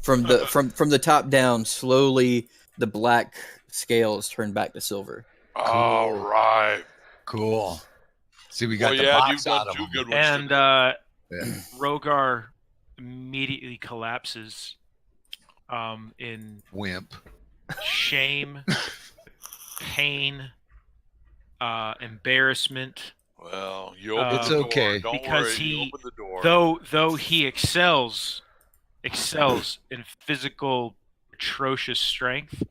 From the top down, slowly the black scales turn back to silver. All right. Cool. See, we got Well, the yeah, box you've done out of two them. good ones. And today. Yeah. Rogar immediately collapses in Wimp. shame, pain, embarrassment. Well, you open It's the door. okay. Don't Because worry. he- You open the door. Though he excels in physical atrocious strength,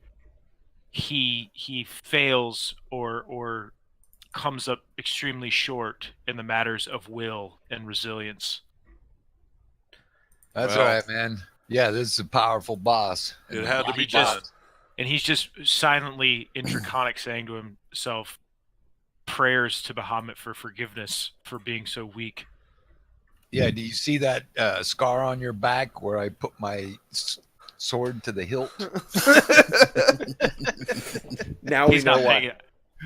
he fails or comes up extremely short in the matters of will and resilience. That's Well- all right, man. Yeah, this is a powerful boss. It had to be just- done. And he's just silently intraconic saying to himself prayers to Bahamut for forgiveness for being so weak. Yeah, do you see that scar on your back where I put my sword to the hilt? Now we He's know not why. paying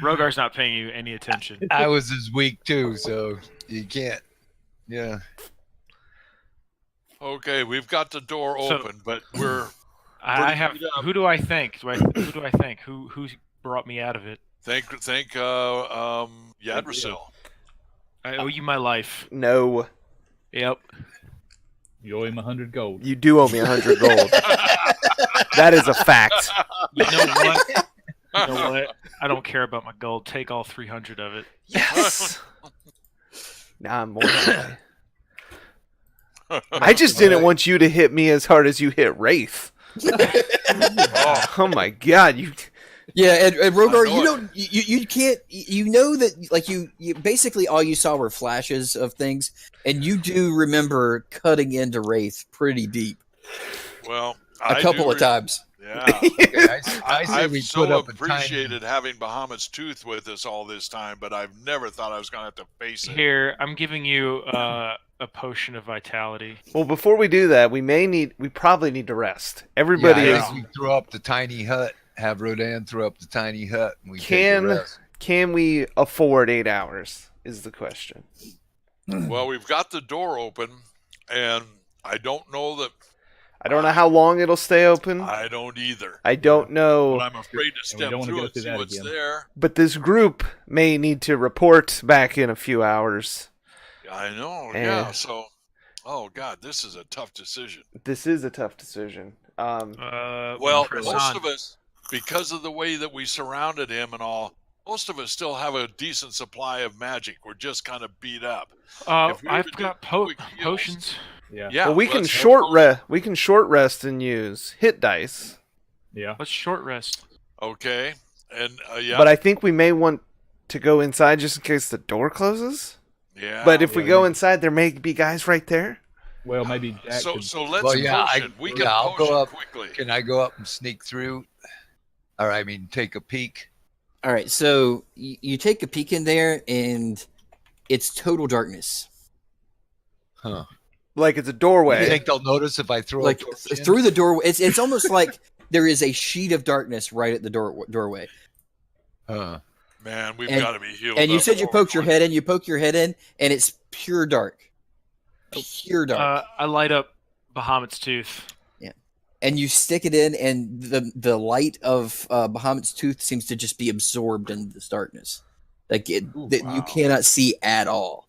Rogar's not paying you any attention. I was as weak too, so you can't. Yeah. Okay, we've got the door So- open, but we're I have. beat up. Who do I thank? Who do I thank? Who brought me out of it? thank Yadricel. I owe you my life. No, Yep. You owe him 100 gold. you do owe me 100 gold. That is a fact. You know what? You know what? I don't care about my gold. Take all 300 of it. Yes. Now I'm more happy. I just didn't want you to hit me as hard as you hit Wraith. Oh my god, you Yeah, and Rogar, I you know don't, you can't, you know that, like, you basically all you saw were flashes of things, and you do remember cutting into Wraith pretty deep Well, a couple of times. Yeah. Okay, I say I've we so put up a appreciated having Bahamut's tooth with us all this time, but I've never thought I was going to have to face it. Here, I'm giving you a potion of vitality. Well, before we do that, we probably need to rest. Everybody Yeah, I is think we throw up the tiny hut. Have Rodan throw up the tiny hut, and we Can- take a rest. Can we afford 8 hours is the question. Well, we've got the door open, and I don't know that I don't know how long it'll stay open. I don't either. I don't But know, I'm afraid to we step don't wanna through go and through see that what's again. there. but this group may need to report back in a few hours. I know, Eh. yeah. So, oh God, this is a tough decision. This is a tough decision. Well, press most on. of us, because of the way that we surrounded him and all, most of us still have a decent supply of magic. We're just kind of beat up. If we were I've to got do quick heals- potions. Yeah. Yeah, well, we can let's have short those. rest. We can short rest and use hit dice. Yeah. Let's short rest. Okay, and yeah, But I think we may want to go inside just in case the door closes. yeah. But if we Yeah, go we- inside, there may be guys right there. Well, maybe Jack so could... so let's Well, yeah, potion. We can I'll potion go up. quickly. Can I go up and sneak through? Or I mean, take a peek. All right, so you take a peek in there, and it's total darkness. Huh? Like it's a You doorway. think they'll notice if I throw Like a torch in? through the doorway, it's almost like there is a sheet of darkness right at the doorway. Huh. Man, we've And- got to be healed. And you up said you before poked your we go. head in. You poke your head in, and it's pure dark. Pure dark. I light up Bahamut's tooth. And you stick it in, and the light of Bahamut's tooth seems to just be absorbed in this darkness. Like you wow. cannot see at all.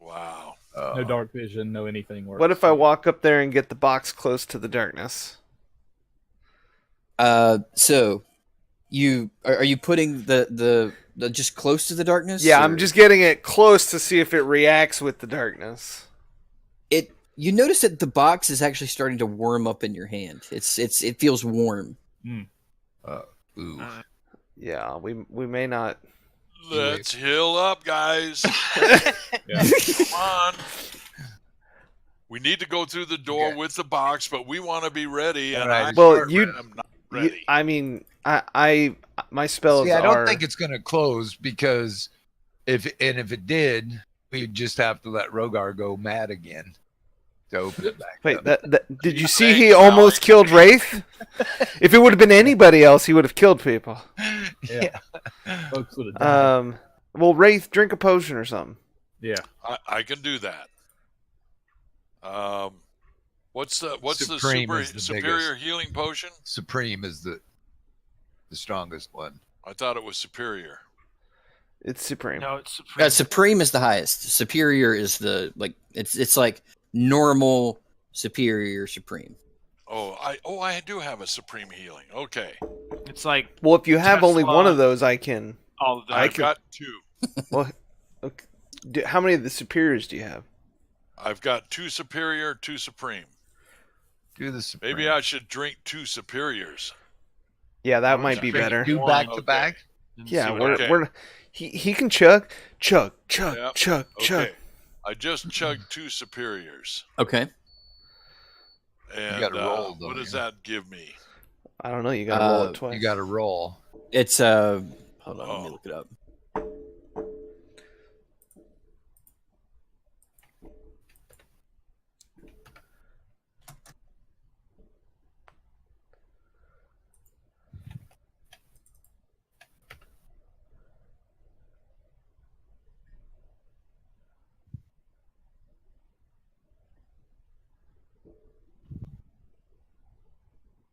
Wow. No dark vision, no anything works. What if I walk up there and get the box close to the darkness? So you are you putting the just close to the darkness? Yeah, or- I'm just getting it close to see if it reacts with the darkness. You notice that the box is actually starting to warm up in your hand. It feels warm. Ooh. Yeah, we may not. Let's heal up, guys. Yeah. Come on. We need to go through the door Okay. with the box, but we want to be ready. And Alright. Well, I'm not ready. I mean, I my spells See, I don't are. think it's going to close because if it did, we'd just have to let Rogar go mad again to open it back Wait, up. did you see Thanks, he almost Alex. killed Wraith? If it would have been anybody else, he would have killed people. Yeah. Folks would have died. Well, Wraith, drink a potion or something. Yeah. I can do that. What's the Supreme is the superior biggest. healing potion? Supreme is the strongest one. I thought it was superior. It's supreme. No, it's supreme. Supreme is the highest. Superior is the it's like normal, superior, supreme. I do have a supreme healing. Okay, It's like Well, if you have only Tesla. one of those, I can. all of I've that. got two. Well, okay. How many of the superiors do you have? I've got two superior, two supreme. Do the Supreme. Maybe I should drink two superiors. Yeah, that Or might be drink better. do One, back to okay. back. and Yeah, see what we're Okay. we're he can chug. Yep. Chug. Okay, I just chugged two superiors, Okay. and gotta roll, what don't does you? that give me? I don't know. You gotta roll Uh, it twice. You got to roll. It's hold on, let Oh. me look it up.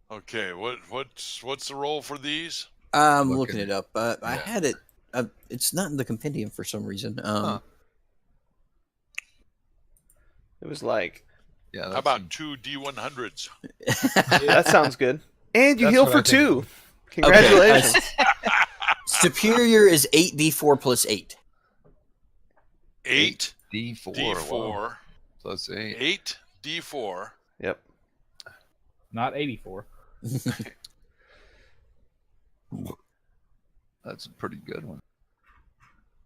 Okay, what's the roll for these? I'm Looking looking it up. I yeah. had it. It's not in the compendium for some reason. Huh. It was like Yeah. How that's about two D100s? that sounds good. And you That's heal what for I think. 2. Congratulations. Superior is 8d4 plus 8. 8 D4. D4 Wow. Plus 8. 8 D4. Yep. Not 84. That's a pretty good one.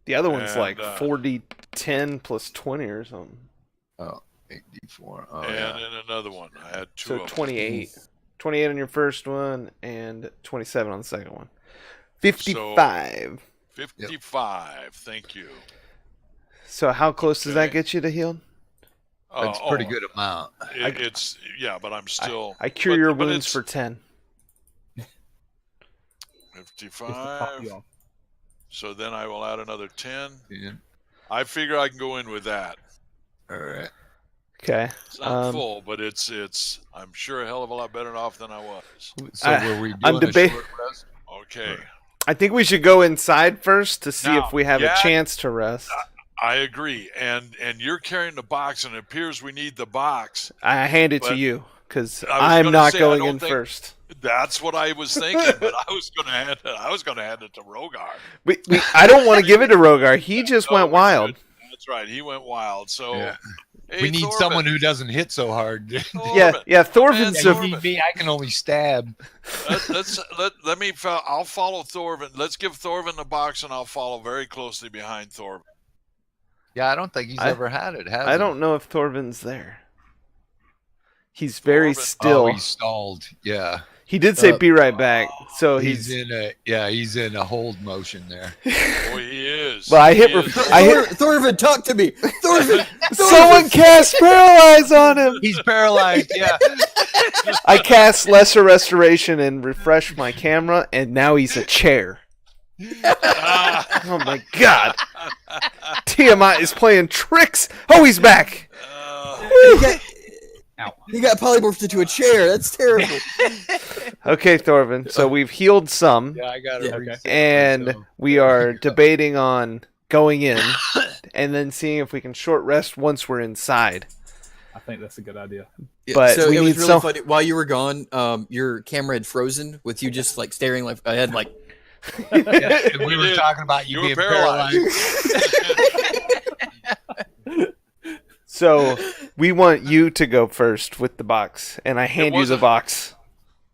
The other one's And, like 4d10 plus 20 or something. Oh, 8D4. Oh, and yeah. then another one. I had two So of them. 28. 28 on your first one and 27 on the second one. 55. 55. Thank you. So how close does that Okay. get you to heal? That's a pretty good amount. It's but I'm still. I cure but- your but wounds it's for 10. Just to pop 55. you off. So then I will add another 10. Yeah. I figure I can go in with that. All right. Okay. It's not full, but it's. I'm sure a hell of a lot better off than I was. So I- were we I'm doing a deba- short rest? Okay, I think we should go inside first to see Now, if we have yeah. a chance to rest. I agree. And you're carrying the box, and it appears we need the box. I hand it to but you because I was I'm gonna not say, I going don't in think- first. That's what I was thinking, but I was gonna hand it to Rogar. I don't want to give it to Rogar. He just No, went we wild. should. That's right. He went wild. So Yeah. hey, We need Thorvin, someone who doesn't hit so hard. Yeah, Thorvin's Yeah, a you need me. I can only stab. let me. I'll follow Thorvin. Let's give Thorvin the box, and I'll follow very closely behind Thorvin. Yeah, I don't think he's ever had it. Has I he? don't know if Thorvin's there. He's very Thorvin- still. Oh, he's stalled. Yeah, He did say Uh, be right back. So he's he's. he's in a hold motion there. Oh, he is. Well, I He hit is. I hit- Thorvin, talk to me. Thorvin, Someone cast paralyze on him. He's paralyzed. Yeah. I cast lesser restoration and refresh my camera, and now he's a chair. Ah. Oh my god! Tiamat is playing tricks. Oh, he's back. he got polymorphed into a chair. That's terrible. Okay, Thorvin. So we've healed some, Yeah, I got it. Yeah, okay. and we are debating on going in, and then seeing if we can short rest once we're inside. I think that's a good idea. Yeah, But so we it was need really some- funny. While you were gone, your camera had frozen with you just like staring like ahead, like. And we You were did. talking about you You were being paralyzed. So we want you to go first with the box, and I hand you the wasn't- box.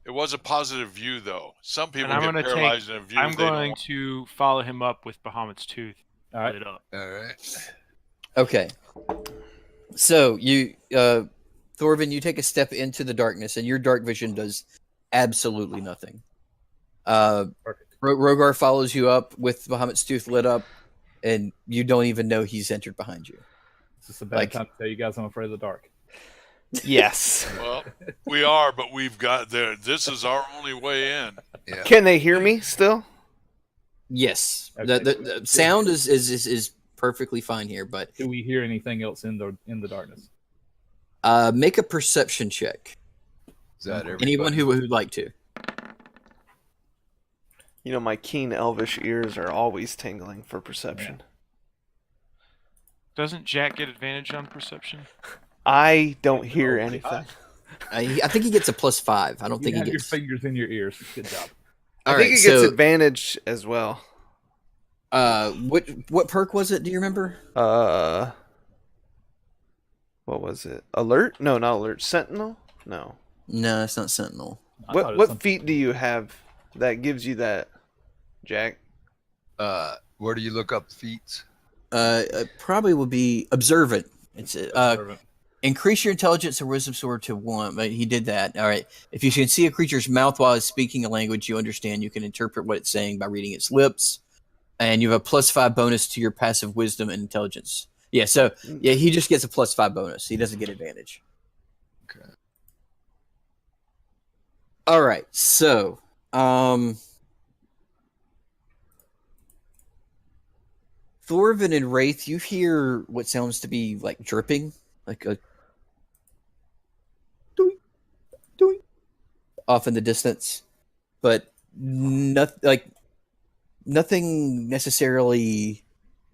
It was a positive view, though. Some people And I'm get gonna paralyzed in a view. I'm they don't going want. to follow him up with Bahamut's tooth. All right. Lit up. All right. Okay. So you, Thorvin, you take a step into the darkness, and your dark vision does absolutely nothing. Perfect. Rogar follows you up with Bahamut's tooth lit up, and you don't even know he's entered behind you. This is a bad Like- time to tell you guys I'm afraid of the dark. Yes. Well, we are, but we've got there. This is our only way in. Yeah. Can they hear me still? Yes, Okay. the sound is perfectly fine here, but Do we hear anything else in the darkness? make a perception check. Is that everybody? Anyone who would like to. You know, my keen elvish ears are always tingling for perception. Doesn't Jack get advantage on perception? I don't hear anything. I think he gets a +5. I don't You think he have your gets. fingers in your ears. Good job. I All think right, he gets so advantage as well. what perk was it? Do you remember? What was it? Alert? No, not alert. Sentinel? No. No, it's not Sentinel. I thought it was What something- feat do you have that gives you that, Jack? Where do you look up feats? It probably will be observant. It's Observant. increase your intelligence or wisdom score to 1. But he did that. All right. If you can see a creature's mouth while it's speaking a language you understand, you can interpret what it's saying by reading its lips, and you have a +5 bonus to your passive wisdom and intelligence. Yeah. So yeah, he just gets a +5 bonus. He doesn't get advantage. Okay. All right. So Thorvin and Wraith, you hear what sounds to be like dripping, like a doink, doink, off in the distance, but nothing necessarily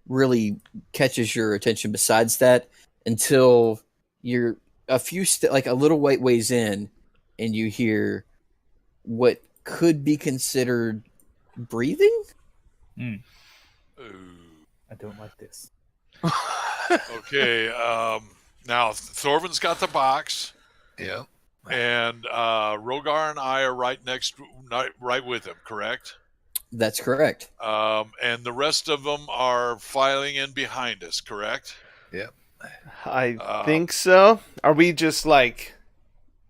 really catches your attention besides that until you're a little ways in, and you hear what could be considered breathing. Ooh. I don't like this. Okay. Now Thorvin's got the box, Yeah. and Rogar and I are right with him. Correct. That's correct. And the rest of them are filing in behind us. Correct. I think so. Are we just like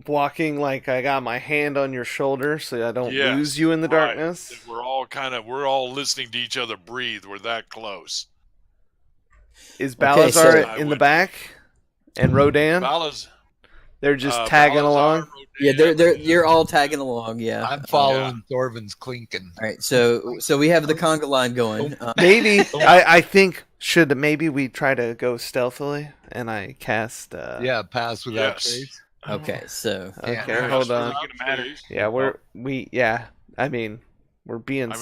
walking like I got my hand on your shoulder so I don't Yes, lose you in the right. darkness? We're all listening to each other breathe. We're that close. Is Okay, Balazar so- in the back? And Rodan? Balaz, They're just tagging Balazar, along? Rodan, Yeah, you're all tagging along. Yeah. I'm following Thorvin's clinking. All right. So we have the conga line going. Maybe. I think should maybe we try to go stealthily and I cast Yeah, pass without Yes. trace. Okay. So Okay, Yeah. hold on. Without matter. trace. Yeah, we're being I mean,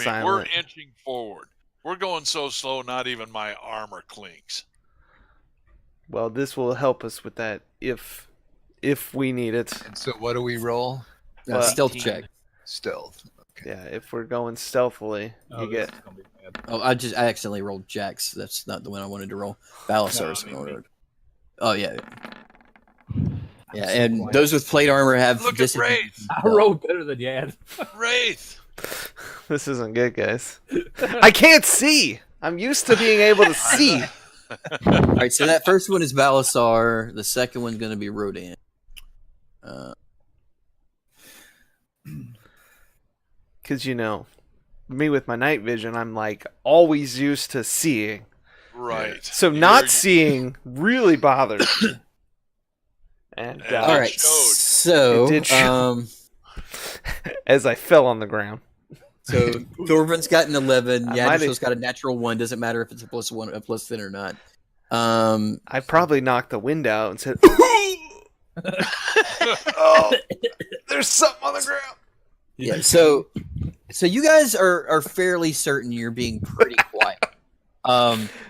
silent. we're inching forward. We're going so slow, not even my armor clinks. Well, this will help us with that if we need it. And so what do we roll? stealth check. Stealth. Yeah, if we're going stealthily, Oh, you this get is gonna be bad. Oh, I accidentally rolled Jack's. That's not the one I wanted to roll. Balasar's No, I mean- Oh yeah. Yeah, and those with plate armor have Look at disadvantage. Wraith. I rolled better than Yad. Wraith. this isn't good, guys. I can't see. I'm used to being able to see. All right, so that first one is Balasar. The second one's going to be Rodan. Because me with my night vision, I'm like always used to seeing. Right. So You're- not seeing really bothers me. And And All it right, showed. so It did show. As I fell on the ground. So Thorvin's got an 11. I Yadrishil's might- got a natural 1. Doesn't matter if it's a +1, a +10 or not. I probably knocked the wind out and said, "Oh, there's something on the ground." Yeah. So you guys are fairly certain you're being pretty quiet.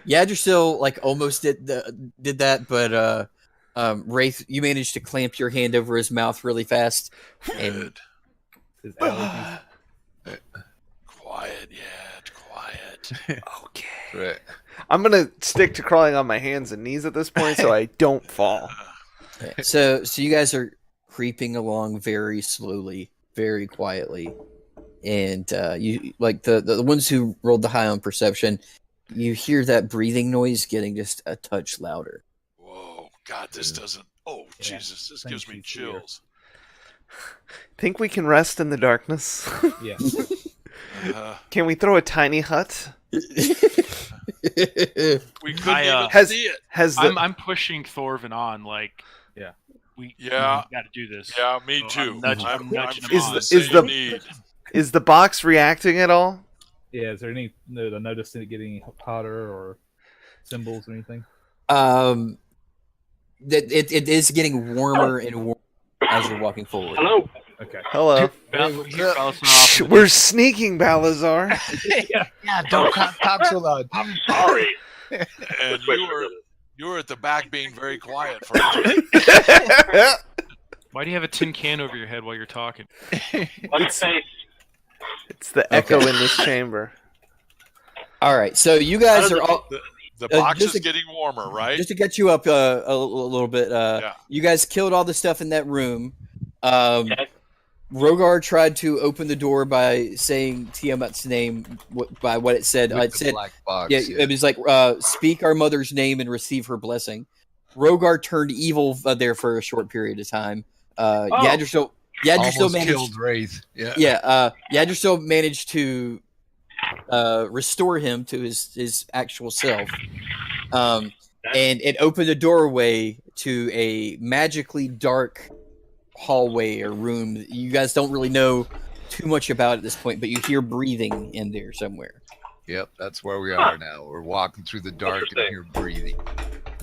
Yadrishil like almost did that, but Wraith, you managed to clamp your hand over his mouth really fast, and Good. His allergies. Quiet yet. Quiet. Okay. Right. I'm gonna stick to crawling on my hands and knees at this point, so I don't fall. so you guys are creeping along very slowly, very quietly, and you like the ones who rolled the high on perception. You hear that breathing noise getting just a touch louder. Whoa. God, this doesn't. Oh, Yeah, Jesus. This gives me thank you, Seer. chills. Think we can rest in the darkness? Yeah. Can we throw a tiny hut? We couldn't I, even see it. Has the I'm pushing Thorvin on. Like, Yeah. we Yeah. got to do this. Yeah, me So too. I'm nudging- I'm I'm nudging him Is on. the- saying is the- need. is the box reacting at all? Yeah. Is there any? No, I noticed it getting hotter or symbols or anything? That it is getting warmer and warmer as you're walking forward. Hello. Okay. Hello. We're sneaking, Balazar. Yeah, don't talk so loud. I'm sorry. And you were at the back being very quiet for Why do you have a tin can over your head while you're talking? Let's face. It's the echo in this chamber. All right, so you guys are all the box just is to- getting warmer, right? just to get you up a little bit. Yeah. You guys killed all the stuff in that room. Okay. Rogar tried to open the door by saying Tiamat's name by what it said. With It the said, black box. yeah, it was like, speak our mother's name and receive her blessing. Rogar turned evil there for a short period of time. Yadril still Almost managed. killed Wraith. Yeah. Yeah, Yadril managed to restore him to his actual self. And it opened a doorway to a magically dark hallway or room. You guys don't really know too much about at this point, but you hear breathing in there somewhere. Yep, that's where we are now. We're walking through the dark and hear breathing.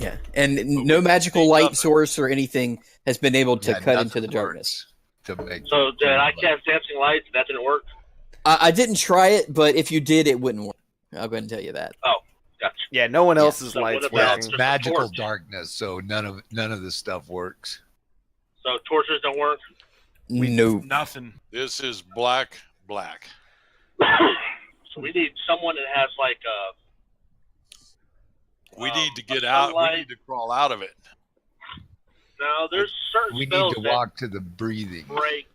Yeah, and no magical light source or anything has been able to Yeah, cut nothing into the darkness. works To make So did I cast dancing lights? That didn't work. I didn't try it, but if you did, it wouldn't work. I'll go ahead and tell you that. Gotcha. Yeah, no one else's So lights what Yeah, about it's working. just a magical torch? darkness, so none of this stuff works. So torches don't work. No. Nothing. This is black. So we need someone that has like We need to get a out. We sunlight. need to crawl out of it. no. There's certain We need spells to that walk to the breathing, break.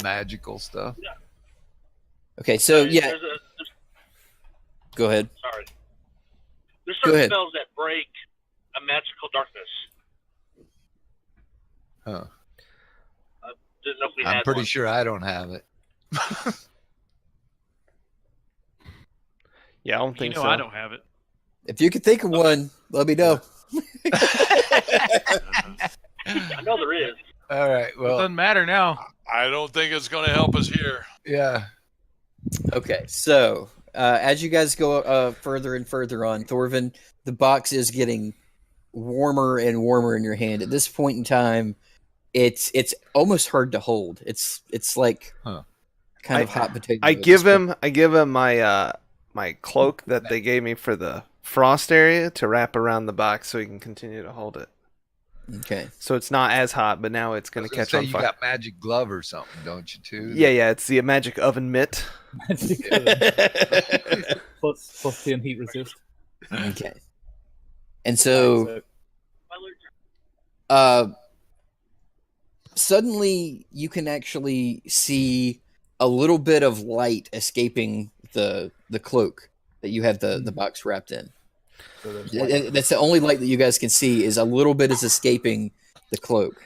magical stuff. Okay, so yeah, There's go ahead. sorry. There's Go certain ahead. spells that break a magical darkness. Huh. Didn't know if we I'm had pretty one. sure I don't have it. Yeah, I don't think so. I don't have it. If you can think of one, let me know. I know there is. All right. It Well, doesn't matter now. I don't think it's going to help us here. yeah. Okay, so as you guys go further and further on, Thorvin, the box is getting warmer and warmer in your hand. At this point in time, it's almost hard to hold. It's like kind of hot potato. I at give this point. him my my cloak that they gave me for the frost area to wrap around the box so he can continue to hold it. Okay. So it's not as hot, but now it's going to catch on You fire. got magic glove or something, don't you? Too. Yeah, it's the magic oven mitt. plus 10 heat resist. Okay. And so suddenly you can actually see a little bit of light escaping the cloak that you have the box wrapped in. So there's That's the only light that you guys can see is a little bit is escaping the cloak.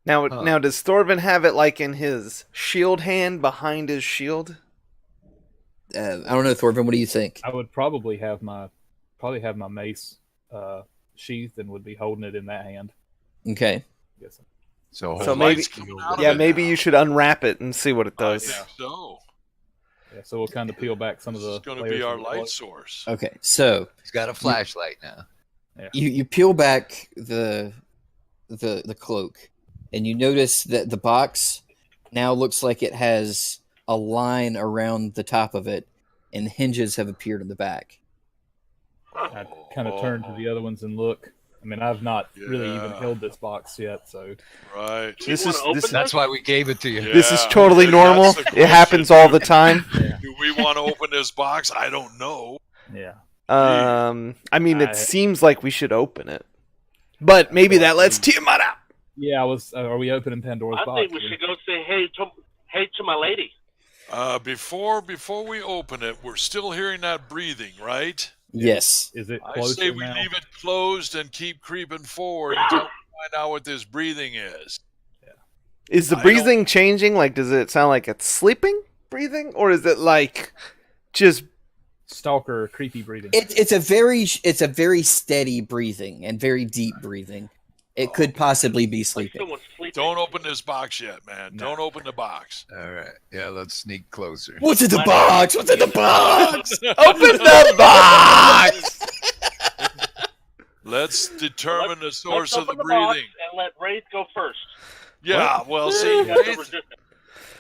Now, does Thorvin have it like in his shield hand behind his shield? I don't know, Thorvin. What do you think? I would probably have my mace sheathed and would be holding it in that hand. Okay. Guessing. So maybe, Light's coming out of yeah, it maybe now. you should unwrap it and see what it I does. think so. Yeah, so we'll kind of peel back some This of the. is going to layers be our of the light cloak. source. Okay. So he's got a flashlight now. you peel back the cloak, and you notice that the box now looks like it has a line around the top of it, and hinges have appeared in the back. I kind of turn to the other ones and look. I mean, I've not really even Yeah. held this box yet, so Right. This wanna is open this, this? That's why we gave it to you. this is Yeah, totally that's normal. the It question, happens all the dude. time. Do we want to open this box? I don't know. yeah. I mean, it I- seems like we should open it, but maybe that lets Tiamat out. Yeah, I was. Are we opening Pandora's I box? think we should go say hey to my lady. Before we open it, we're still hearing that breathing, right? Yes. Is it I closer say we now? leave it closed and keep creeping forward until we find out what this breathing is. Is the I breathing changing? Like, does it sound like it's sleeping breathing, or is it like just Stalker, creepy breathing. It's a very steady breathing and very deep breathing. It could possibly be Like sleeping. someone's sleeping. Don't open this box yet, man. No. Don't open the box. All right. Yeah, let's sneak closer. What's in the box? What's in the box? open the box? Let's determine the source Let's of the open the box breathing. and let Wraith go first. Yeah, well, see, You got the Wraith, resistance.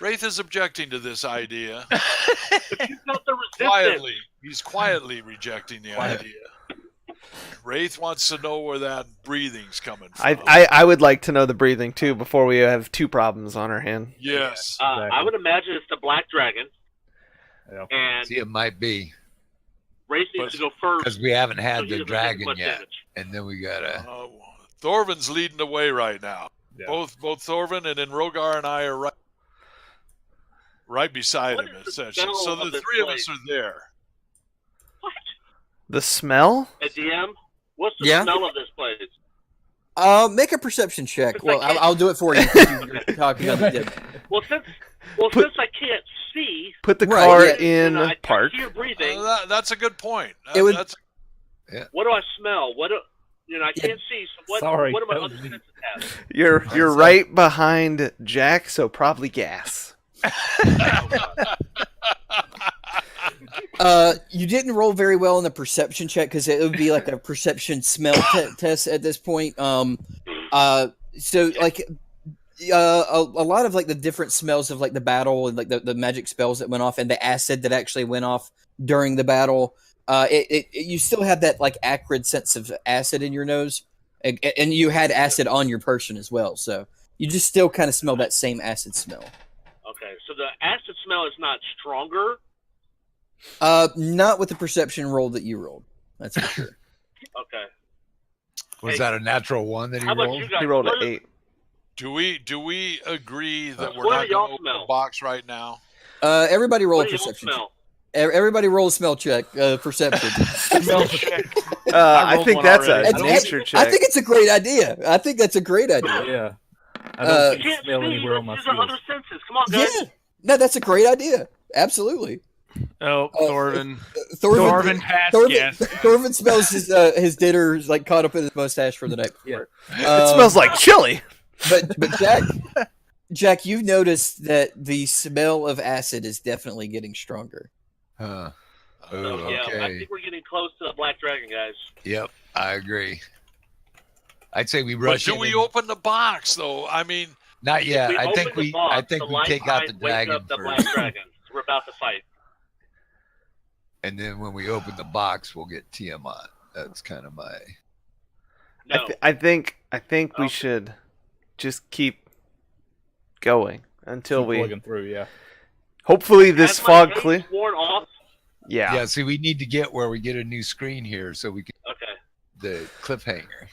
Wraith is objecting to this idea. But you got the resistance. Quietly. He's quietly rejecting the idea. Wraith wants to know where that breathing's coming from. I would like to know the breathing too before we have two problems on our hand. Yes. I would imagine it's the Black Dragon, Yeah. and See, it might be Wraith needs to go first. because we haven't so had he the doesn't take dragon much yet, damage. and then we gotta. Thorvin's leading the way right now. Yeah. Both Thorvin and then Rogar and I are right beside What him, is the essentially. smell So of the this three of place? us are there. The smell? At DM, what's the Yeah? smell of this place? Make a perception check. It's Well, like- I'll do it for you. If you're talking on the dip. Well, since I can't see, Put the Right, cart yeah. in and I park. hear breathing. That's a good point. It would- That's, What do I smell? I Yeah. can't see. So what? Sorry, What are my that other was me. senses have? You're right behind Jack, so probably gas. You didn't roll very well in the perception check because it would be like a perception smell test at this point. So like a lot of like the different smells of like the battle and like the magic spells that went off and the acid that actually went off during the battle. You still have that like acrid sense of acid in your nose, and you had acid on your person as well. So you just still kind of smell that same acid smell. Okay, so the acid smell is not stronger. Not with the perception roll that you rolled. That's for sure. Okay. Was Hey, that a natural one that he How about rolled? you guys? He rolled What an is- 8. do we agree that we're What not do y'all going to open smell? the box right now? Everybody roll a What do y'all perception check. smell? Everybody roll a smell check. Perception. Smell check. I rolled think one that's already. a nature I check. think it's a great idea. I think that's a great idea. Yeah. I Uh, don't You can't smell see. anywhere on my Let's use our skills. other senses. Come on, guys. Yeah. No, that's a great idea. Absolutely. Oh, Thorvin. Thorvin, Thorvin passed Thorvin, gas. Thorvin smells his dinner like caught up in his mustache from the night before. It smells like chili. But Jack, you've noticed that the smell of acid is definitely getting stronger. Huh. So, Oh, yeah, I okay. think we're getting close to the Black Dragon, guys. Yep, I agree. I'd say we But rush do in we and- open the box, though? I mean, Not yet. If I open think the we. box, I think the we light take out the tide wakes dragon up the first, Black Dragon. We're about to fight. and then when we open the box, we'll get Tiamat. That's kind of my. No. I think we Okay. should just keep going until Keep we. plugging through, yeah. Hopefully, this Has my fog haste clear. worn off? Yeah. Yeah. See, we need to get where we get a new screen here, so we can Okay. the cliffhanger.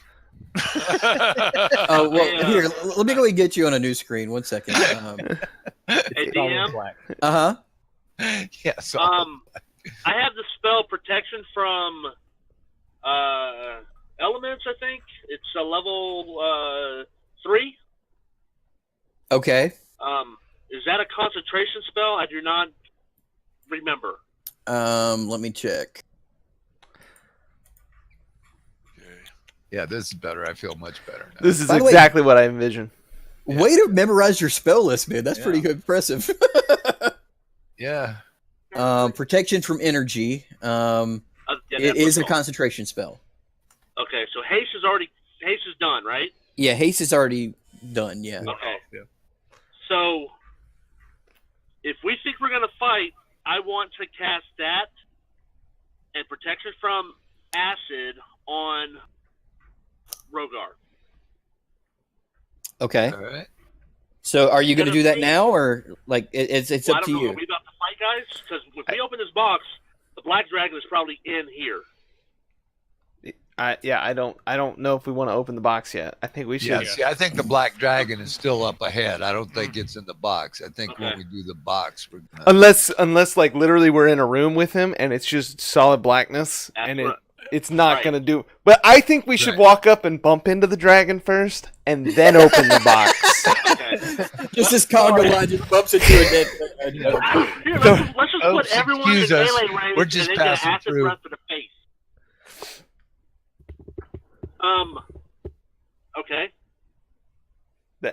Oh well, Yeah. here, let me go and get you on a new screen. 1 second. Hey, It's all in DM? black. Uh huh. Yeah. So I have the spell protection from elements. I think it's a level 3. Okay. Is that a concentration spell? I do not remember. Let me check. yeah, this is better. I feel much better now. This is By the way- exactly what I envisioned. Way to memorize your spell list, man. That's Yeah. pretty impressive. Yeah. Protection from energy. Yeah, It that's is a what's called. concentration spell. Okay, so haste is done, right? Yeah, haste is already done. Yeah. Okay. Yeah. So, if we think we're going to fight, I want to cast that and protection from acid on Rogar. Okay. All right. So are you going to do that Tennessee- now, or like it's Well, I up don't to know. you? Are we about to fight, guys? Because if we open this box, the Black Dragon is probably in here. I don't know if we want to open the box yet. I think we should. Yeah, see, I think the Black Dragon is still up ahead. I don't think it's in the box. I think when Okay. we do the box, we're gonna. Unless like literally we're in a room with him and it's just solid blackness That's and right. it's not Right. gonna do. But I think we should Right. walk up and bump into the dragon first and then open the box. Okay. Just this conga line just bumps into a dead. Here, let's just Oops, put everyone in excuse us. melee range We're just and then get passing an acid through. breath to the face. Okay.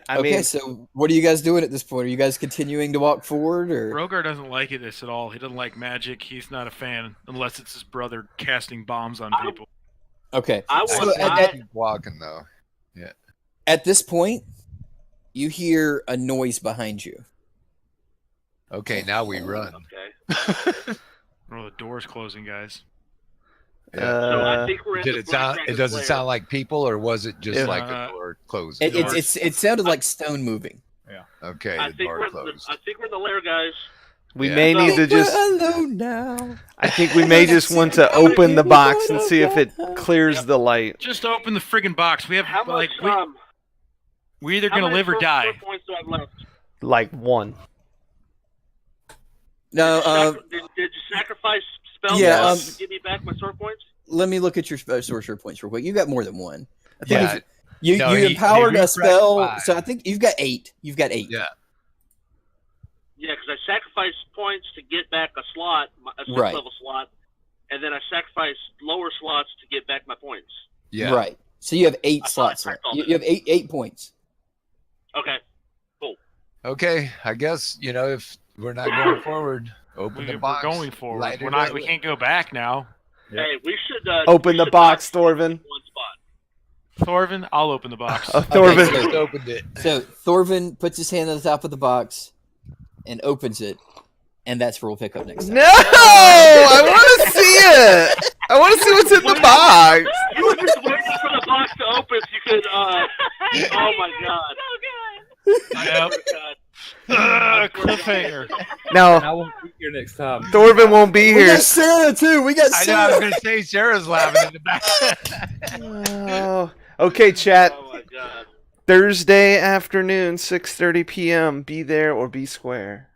I Okay, mean, so what are you guys doing at this point? Are you guys continuing to walk forward, or Rogar doesn't like this at all. He doesn't like magic. He's not a fan unless it's his brother casting bombs on people. okay? I So want at, Keep walking though. at this point, you hear a noise behind you. Okay, now we run. Okay. Oh, the door's closing, guys. So I think we're in Did the it Black sound? Dragon's Does it lair. sound like people, or was it just Yeah. like a door closing? It sounded like stone moving. Okay, I the think door we're closed. I think we're in the lair, guys. we Yeah. may So- need to just. alone now. I think we may just want to open the box and see if it clears the light. Just open the friggin' box. We have How much? like we're either how gonna many live or sort- die. sort points do I have left? Like one. No, Did you sacrifice spell yeah, points to give me back my sword points? let me look at your sorcerer points real quick. You got more than one. I think Yeah. if you No, you he empowered a refreshed spell, 5. so I think you've got 8. You've got 8. Yeah. Yeah, because I sacrificed points to get back a slot, a 6th Right. level slot, and then I sacrificed lower slots to get back my points. Yeah. Right. So you have 8 I slots thought I left. called You have 8 points. Okay. Okay, I guess if we're not going forward, open the We're box. going forward. light We're it not. up. We can't go back now. Yep. Hey, we should Open we the should box, not Thorvin. one spot. Thorvin, I'll open the box. Thorvin. Okay, Just opened it. So Thorvin puts his hand on the top of the box and opens it, and that's where we'll pick up next time. No! I want to see it! I want to see what's in the box! You were just waiting for the box to open so you could. Oh my god. Yep. Cliffhanger. Now, I won't be here next time. Thorvin won't be We here. got Sarah too. We got I know. I was Sarah. going to say Sarah's laughing in the back. Oh. Okay, chat. Oh my god. Thursday afternoon, 6:30 p.m. Be there or be square.